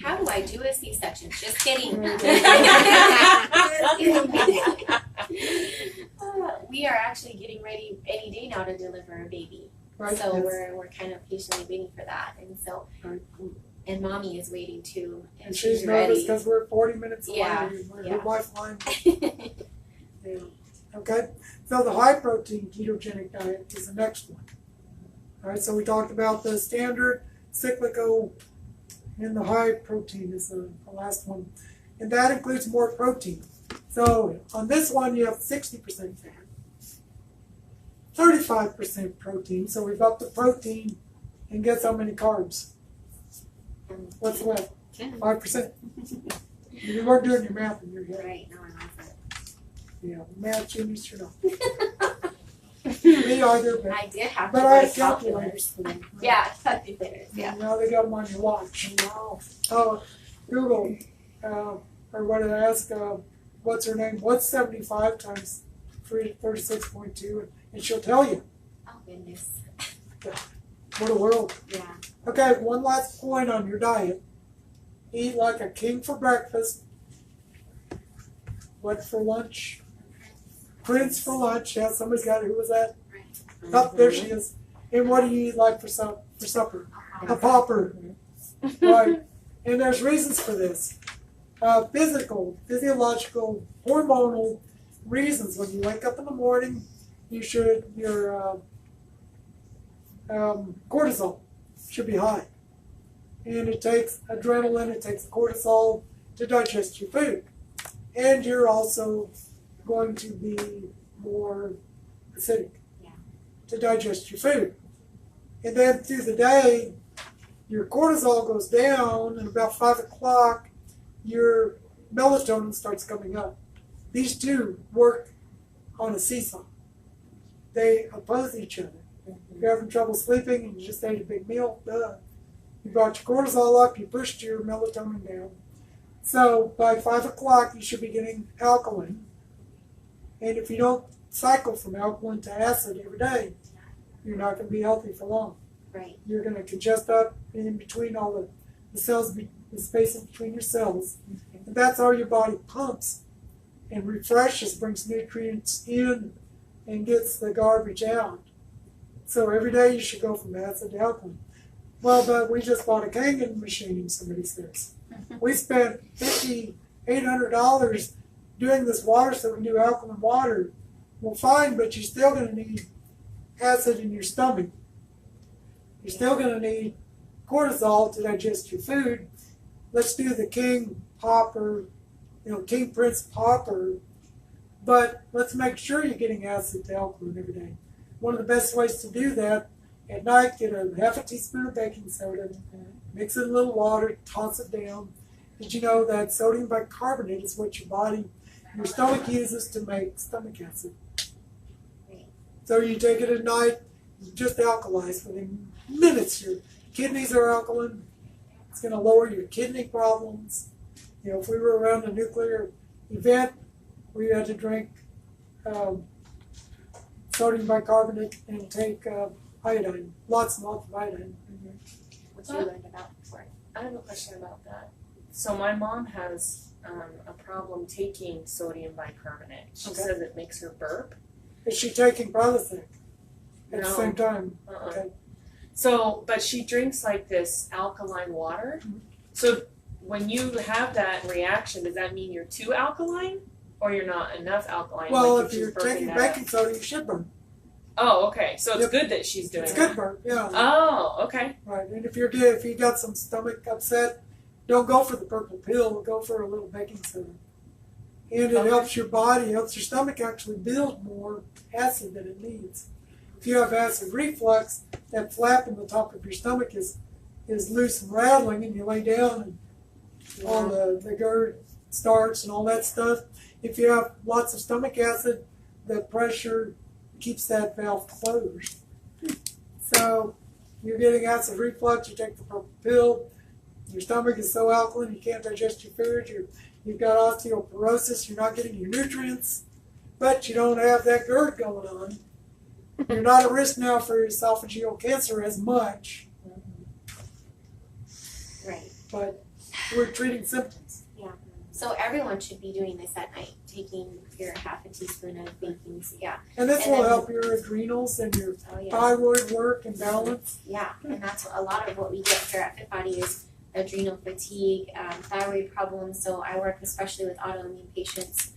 How do I do a C-section? Just kidding. We are actually getting ready any day now to deliver a baby. Right? So Yes. we're kind of patiently waiting for that. And so, Right. and mommy is waiting too. And she's nervous ready. because we're 40 minutes away. Yeah, Her yeah. wife line. Yeah. Okay. So the high protein ketogenic diet is the next one. All right. So we talked about the standard, cyclical, and the high protein is the last one, and that includes more protein. So on this one, you have 60% fat, 35% protein. So we've upped the protein, and guess how many carbs? What's left? 5%. You weren't doing your math in your head. Right, no, I wasn't. Yeah, math genius, you're not. Me either, but I did have to I buy have calculators calculators. for them. Yeah, calculators, yeah. Now they got them on your watch. Oh, Google, or what did I ask? What's her name? What's 75 times 36.2? And she'll tell you. Oh, goodness. What a world. Yeah. Okay, one last point on your diet. Eat like a king for breakfast. What for lunch? Prince for lunch. Yeah, somebody's got it. Who was that? Oh, there she is. And what do you eat like for supper? A popper. Right. And there's reasons for this. Physiological, hormonal reasons. When you wake up in the morning, your cortisol should be high. And it takes adrenaline, it takes cortisol to digest your food. And you're also going to be more acidic to digest your food. And then through the day, your cortisol goes down, and about 5 o'clock, your melatonin starts coming up. These two work on a seesaw. They oppose each other. If you're having trouble sleeping and you just ate a big meal, you brought your cortisol up, you pushed your melatonin down. So by 5 o'clock, you should be getting alkaline. And if you don't cycle from alkaline to acid every day, you're not going to be healthy for long. Right. You're going to congest up in between all the cells, the space in between your cells. And that's how your body pumps and refreshes, brings nutrients in, and gets the garbage out. So every day you should go from acid to alkaline. Well, but we just bought a Kangen machine, somebody says. We spent $800 doing this water so we can do alkaline water. Well, fine, but you're still going to need acid in your stomach. You're still going to need cortisol to digest your food. Let's do the King Popper, King Prince Popper, but let's make sure you're getting acid to alkaline every day. One of the best ways to do that, at night, get a half a teaspoon of baking soda, mix it in a little water, toss it down. Did you know that sodium bicarbonate is what your stomach uses to make stomach acid? So you take it at night, you just alkalize within minutes. Your kidneys are alkaline. It's going to lower your kidney problems. If we were around a nuclear event where you had to drink sodium bicarbonate and take iodine, lots and lots of iodine. What you learned about before. I have a question about that. So my mom has a problem taking sodium bicarbonate. She says it makes her burp. Is she taking Prilosec at the No. same time? Okay. So, but she drinks like this alkaline water. So when you have that reaction, does that mean you're too alkaline or you're not enough alkaline? Well, like if you're she's taking burping baking soda, you should burn. Oh, okay. So it's Yep. good that she's doing It's that. good burn, yeah. Oh, okay. Right, and if you got some stomach upset, don't go for the purple pill. Go for a little baking soda. And it helps your body, helps your stomach actually build more acid than it needs. If you have acid reflux, that flap in the top of your stomach is loose and rattling, and you lay down, and all the GERD starts and all that stuff. If you have lots of stomach acid, the pressure keeps that valve closed. So you're getting acid reflux, you take the purple pill, your stomach is so alkaline you can't digest your food, you've got osteoporosis, you're not getting your nutrients, but you don't have that GERD going on. You're not at risk now for esophageal cancer as much. Right. But we're treating symptoms. Yeah. So everyone should be doing this at night, taking your half a teaspoon of baking soda. Yeah. And this And will then- help your adrenals and your Oh yeah. thyroid work and balance. Yeah. And that's a lot of what we get here at Fit Body is adrenal fatigue, thyroid problems. So I work especially with autoimmune patients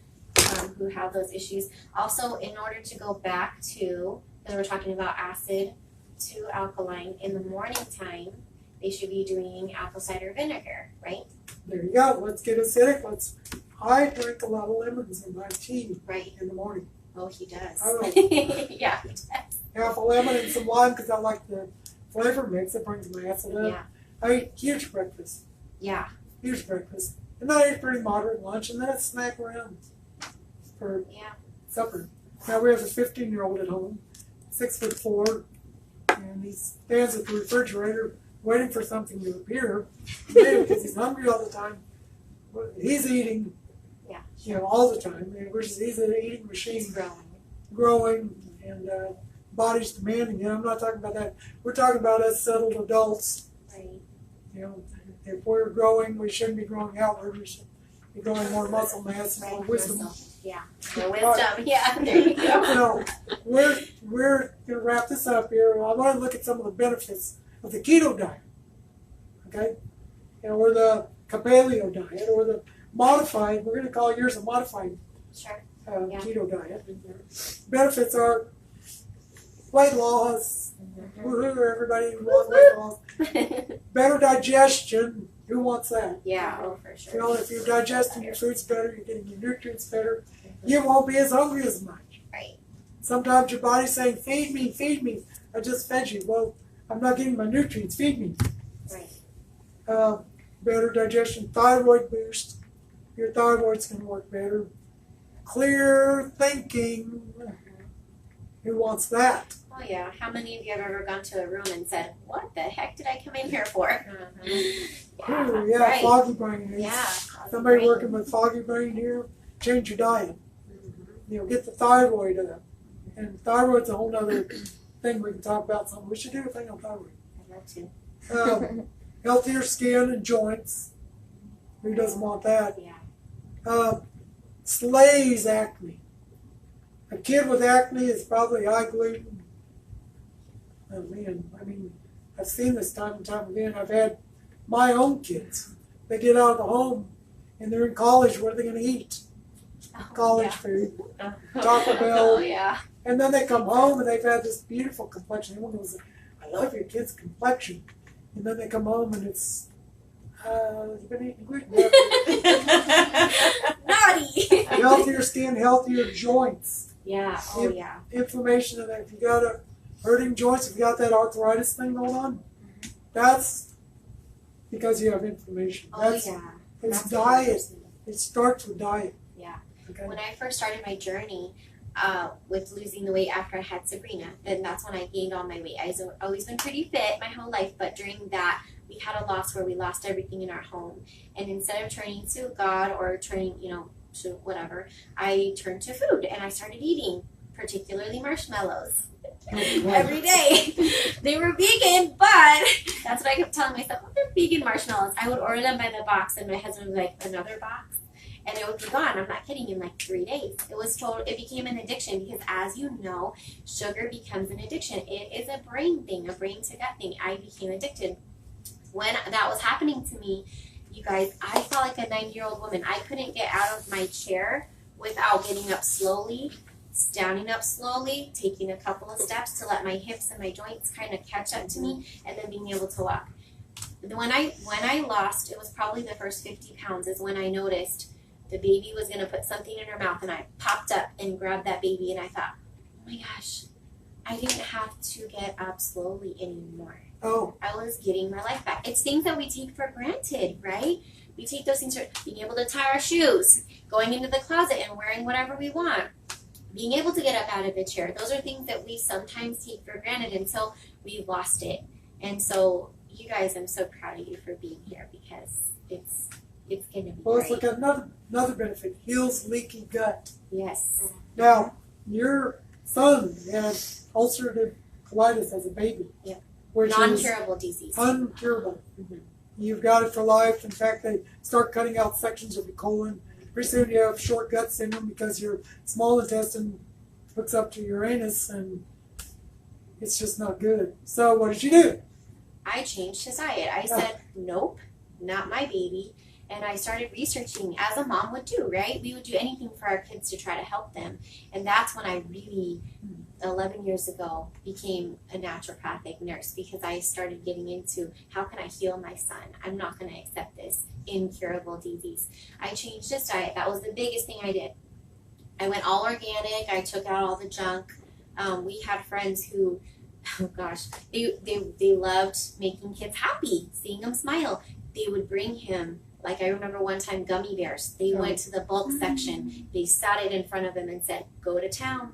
who have those issues. Also, in order to go back to, because we're talking about acid to alkaline, in the morning time, they should be doing apple cider vinegar, right? There you go. Let's get acidic. I drink a lot of lemons in my tea Right. in the morning. Oh, he does. I will. Yeah, he does. Half a lemon and some lime because I like the flavor mix. It brings my acid up. Yeah. I eat huge breakfast. Yeah. Huge breakfast. And then I eat pretty moderate lunch and then I snack around for Yeah. supper. Now we have a 15-year-old at home, 6'4", and he stands at the refrigerator waiting for something to appear. Maybe because he's hungry all the time. He's eating, Yeah. all the time. And he's an eating machine, He's growing, and body's demanding it. I'm not talking about that. We're talking about us settled adults. Right. If we're growing, we shouldn't be growing outward. We should be growing more muscle mass and more Right. wisdom. Yeah. More wisdom. Yeah. There you go. So we're going to wrap this up here. I want to look at some of the benefits of the keto diet, okay? Or the paleo diet, or the modified. We're going to call yours a modified Sure. keto diet. Benefits are weight loss. Woohoo! Everybody wants weight loss. Better digestion. Who wants that? Yeah, oh for sure. You know, if you're digesting your foods better, you're getting your nutrients better, you won't be as hungry as much. Right. Sometimes your body's saying, feed me, feed me. I just fed you. Well, I'm not getting my nutrients. Feed me. Right. Better digestion, thyroid boost. Your thyroid's going to work better. Clear thinking. Who wants that? Oh yeah. How many of you have ever gone to a room and said, "What the heck did I come in here for?" Ooh, yeah, right. foggy brain. Yeah. Somebody Brain. working with foggy brain here, change your diet. Mm-hmm. You know, get the thyroid up. And thyroid's a whole other thing we can talk about. Something we should do a thing on thyroid. I'd love to. Healthier skin and joints. Who doesn't want that? Yeah. Slays acne. A kid with acne is probably high gluten. Oh man, I mean, I've seen this time and time again. I've had my own kids. They get out of the home and they're in college. What are they going to eat? Oh, College yeah. food. Taco Bell. Oh yeah. And then they come home and they've had this beautiful complexion. Everyone goes, I love your kid's complexion. And then they come home and it's, you've been eating gluten. Naughty. Healthier skin, healthier joints. Yeah. Oh yeah. Inflammation, and if you got a hurting joints, if you got that arthritis thing going on, that's because you have inflammation. Oh That's, yeah. It's That's diet. 100%. It starts with diet. Yeah. Okay. When I first started my journey with losing the weight after I had Sabrina, then that's when I gained all my weight. I've always been pretty fit my whole life, but during that, we had a loss where we lost everything in our home. And instead of turning to God or turning, to whatever, I turned to food and I started eating, particularly marshmallows. Every day. They were vegan, but that's what I kept telling myself. Oh, they're vegan marshmallows. I would order them by the box, and my husband would be like, another box? And it would be gone. I'm not kidding, in like 3 days. It became an addiction because, as you know, sugar becomes an addiction. It is a brain thing, a brain to gut thing. I became addicted. When that was happening to me, you guys, I felt like a 90-year-old woman. I couldn't get out of my chair without getting up slowly, standing up slowly, taking a couple of steps to let my hips and my joints kind of catch up to me, and then being able to walk. When I lost, it was probably the first 50 pounds is when I noticed the baby was going to put something in her mouth, and I popped up and grabbed that baby, and I thought, oh my gosh, I didn't have to get up slowly anymore. Oh, I was getting my life back. It's things that we take for granted, right? We take those things for being able to tie our shoes, going into the closet and wearing whatever we want, being able to get up out of the chair. Those are things that we sometimes take for granted until we've lost it. And so, you guys, I'm so proud of you for being here because it's going to be well, let's great. look at another benefit. Heals leaky gut. Yes. Now, your son had ulcerative colitis as a baby. Yeah. Which is Non-curable disease. uncurable. Mhm. You've got it for life. In fact, they start cutting out sections of your colon. Pretty soon you have short gut syndrome because your small intestine hooks up to your anus, and it's just not good. So what did you do? I changed his diet. I said, nope, not my baby. And I started researching, as a mom would do, right? We would do anything for our kids to try to help them. And that's when I really, 11 years ago, became a naturopathic nurse because I started getting into how can I heal my son? I'm not going to accept this incurable disease. I changed his diet. That was the biggest thing I did. I went all organic. I took out all the junk. We had friends who, oh gosh, they loved making kids happy, seeing them smile. They would bring him, like I remember one time, gummy bears. They went to the bulk section. They sat it in front of him and said, go to town.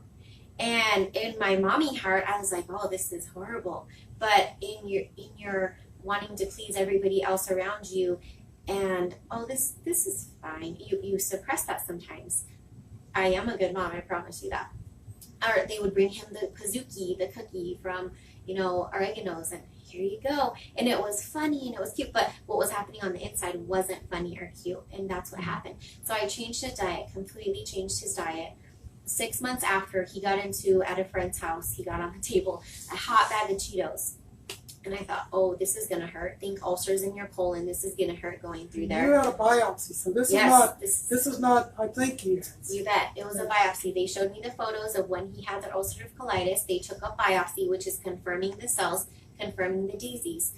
And in my mommy heart, I was like, oh, this is horrible. But in your wanting to please everybody else around you, and oh, this is fine. You suppress that sometimes. I am a good mom, I promise you that. Or they would bring him the kazuki, the cookie from, oregano's, and here you go. And it was funny and it was cute, but what was happening on the inside wasn't funny or cute, and that's what happened. So I changed his diet, completely changed his diet. 6 months after, he got into, at a friend's house, he got on the table a hot bag of Cheetos. And I thought, oh, this is going to hurt. Think ulcers in your colon. This is going to hurt going through there. You had a biopsy, so this is not, I think he has. You bet. It was a biopsy. They showed me the photos of when he had the ulcerative colitis. They took a biopsy, which is confirming the cells, confirming the disease.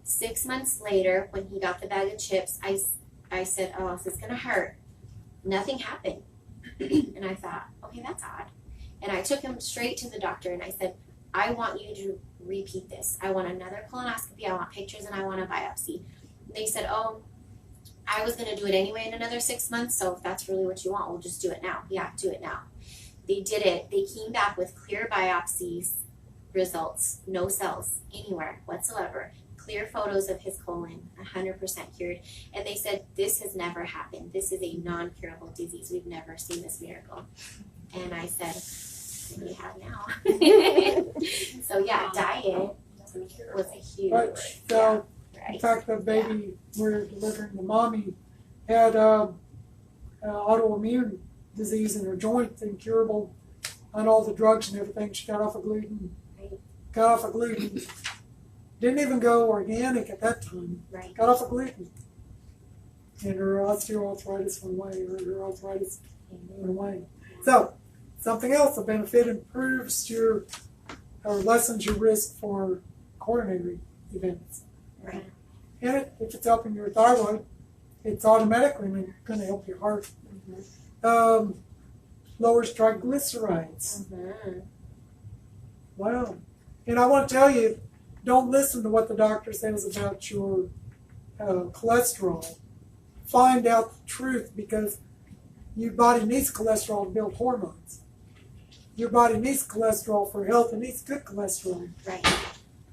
6 months later, when he got the bag of chips, I said, oh, is this gonna hurt? Nothing happened. And I thought, okay, that's odd. And I took him straight to the doctor and I said, I want you to repeat this. I want another colonoscopy, I want pictures, and I want a biopsy. They said, oh, I was going to do it anyway in another 6 months, so if that's really what you want, we'll just do it now. Yeah, do it now. They did it. They came back with clear biopsies results, no cells anywhere whatsoever, clear photos of his colon, 100% cured. And they said, this has never happened. This is a non-curable disease. We've never seen this miracle. And I said, we have now. So yeah, diet was a huge. But so, in fact, the baby we're delivering, the mommy had autoimmune disease in her joint, incurable, on all the drugs and everything. She got off of gluten. Got off of gluten. Didn't even go organic at that time. Right. Got off of gluten. And her osteoarthritis went away, or her arthritis went away. So, something else, a benefit improves your, or lessens your risk for coronary events. Right. And if it's helping your thyroid, it's automatically going to help your heart. Lowers triglycerides. Mm-hmm. Wow. And I want to tell you, don't listen to what the doctor says about your cholesterol. Find out the truth, because your body needs cholesterol to build hormones. Your body needs cholesterol for health. It needs good cholesterol. Right.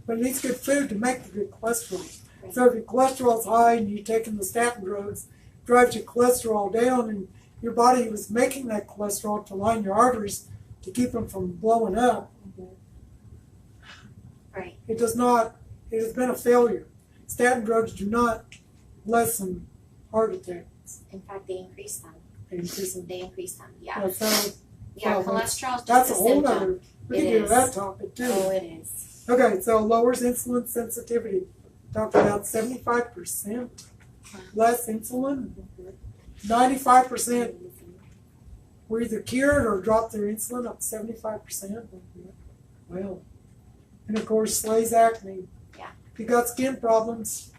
But it needs good food to make the good cholesterol. Right. So if your cholesterol's high and you're taking the statin drugs, drives your cholesterol down, and your body was making that cholesterol to line your arteries to keep them from blowing up. Right. It does not, it has been a failure. Statin drugs do not lessen heart attacks. In fact, they increase them. They increase them. They increase them. Yeah. Yeah, so Yeah. well, Cholesterol is just that's a a whole symptom. other, we It can get to is. that topic too. Oh, it is. Okay, so lowers insulin sensitivity. Talked about 75% less insulin. 95% were either cured or dropped their insulin up to 75%. Well, and of course, slays acne. Yeah. If you got skin problems,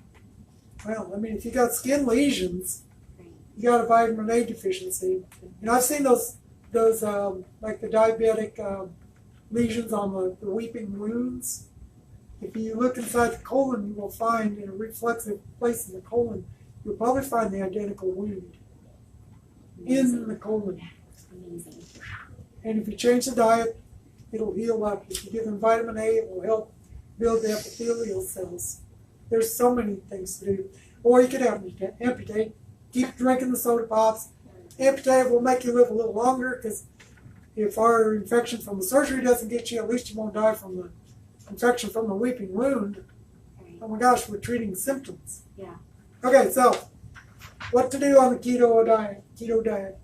well, I mean, if you got skin lesions, Right. you got a vitamin A deficiency. And I've seen those like the diabetic lesions on the weeping wounds. If you look inside the colon, you will find in a reflexive place in the colon, you'll probably find the identical wound in the colon. Amazing. And if you change the diet, it'll heal up. If you give them vitamin A, it will help build the epithelial cells. There's so many things to do. Or you could amputate. Keep drinking the soda pops. Amputate will make you live a little longer, because if our infection from the surgery doesn't get you, at least you won't die from the infection from the weeping wound. Right. Oh my gosh, we're treating symptoms. Yeah. Okay, so what to do on the keto diet?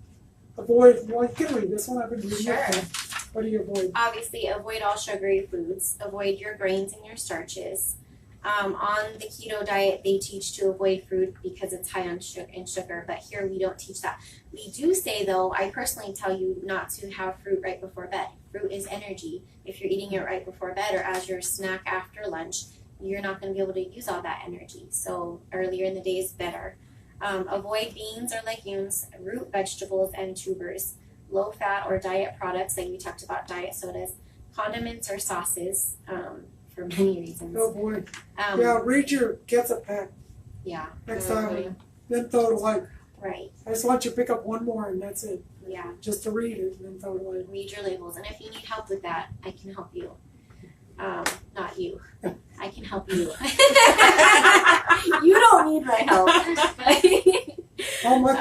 Avoid, well, you can read this one. I've been reading it. Sure. What do you avoid? Obviously, avoid all sugary foods. Avoid your grains and your starches. On the keto diet, they teach to avoid fruit because it's high in sugar, but here we don't teach that. We do say, though, I personally tell you not to have fruit right before bed. Fruit is energy. If you're eating it right before bed or as your snack after lunch, you're not going to be able to use all that energy. So earlier in the day is better. Avoid beans or legumes, root vegetables, and tubers. Low-fat or diet products, like we talked about diet sodas, condiments or sauces, for many reasons. Oh boy. Yeah, read your ketchup pack Yeah. next time, then throw it away. Right. I just want you to pick up one more, and that's it. Yeah. Just to read it, and then throw it away. Read your labels, and if you need help with that, I can help you. Not you. I can help you. You don't need my help. Oh, my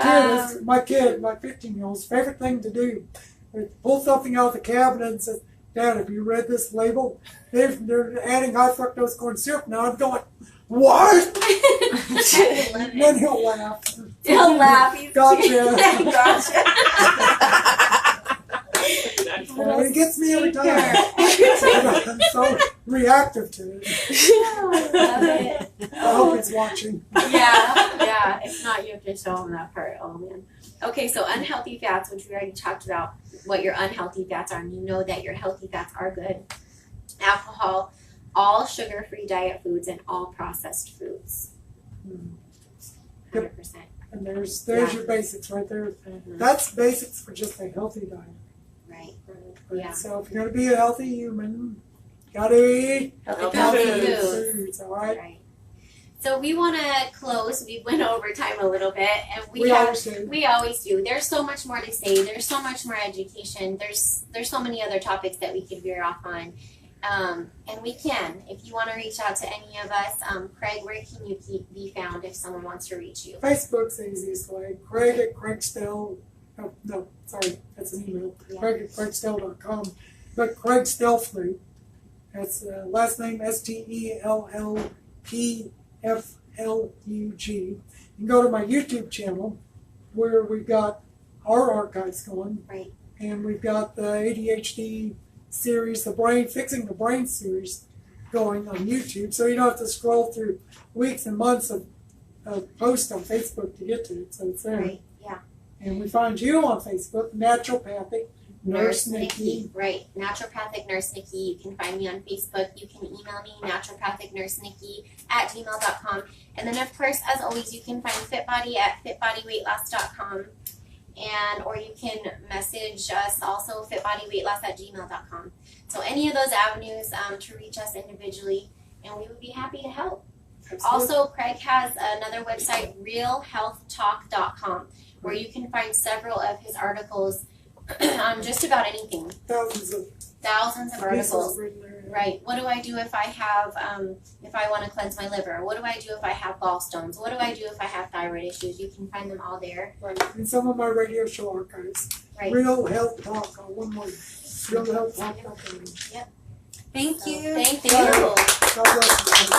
15-year-old's favorite thing to do is pull something out of the cabinet and says, Dad, have you read this label? They're adding high fructose corn syrup now. I'm going, what? And then he'll laugh. He'll laugh. He's Gotcha. Gotcha. Well, it gets me every time. I'm so reactive to it. I love it. I hope he's watching. Yeah. If not, you have to show him that part. Oh, man. Okay, so unhealthy fats, which we already talked about what your unhealthy fats are, and you know that your healthy fats are good. Alcohol, all sugar-free diet foods and all processed foods. Mm. 100%. And there's Yeah. your basics right there. Mhm. That's basics for just a healthy diet. Right. Right? Yeah. So if you're going to be a healthy human, gotta eat Healthy foods. foods, all right? Right. So we want to close. We went over time a little bit, and We always do. we always do. There's so much more to say. There's so much more education. There's so many other topics that we could veer off on. And we can. If you want to reach out to any of us, Craig, where can you be found if someone wants to reach you? Facebook's the easiest way. Craig at Craigstell. Oh, no, sorry, that's an email. Yeah. Craig at Craigstell.com. But Craig Stellpflug. That's last name Stellpflug. You can go to my YouTube channel where we've got our archives going. Right. And we've got the ADHD series, Fixing the Brain series going on YouTube. So you don't have to scroll through weeks and months of posts on Facebook to get to it. So it's there. Right. Yeah. And we find you on Facebook, Naturopathic Nurse Nikki. Right. Naturopathic Nurse Nikki. You can find me on Facebook. You can email me, naturopathicnursenikki@gmail.com. And then, of course, as always, you can find FitBody at fitbodyweightloss.com. Or you can message us also, fitbodyweightloss@gmail.com. So any of those avenues to reach us individually, and we would be happy to help. Absolutely. Also, Craig has another website, realhealthtalk.com, where you can find several of his articles on just about anything. Thousands of Articles. pieces written there. Right. What do I do if I have, if I want to cleanse my liver? What do I do if I have gallstones? What do I do if I have thyroid issues? You can find them all there. Right. And some of my radio show archives. Right. Real Health Talk. One more. Real Health Talk. Yep. Thank So, you. thank you. God bless you.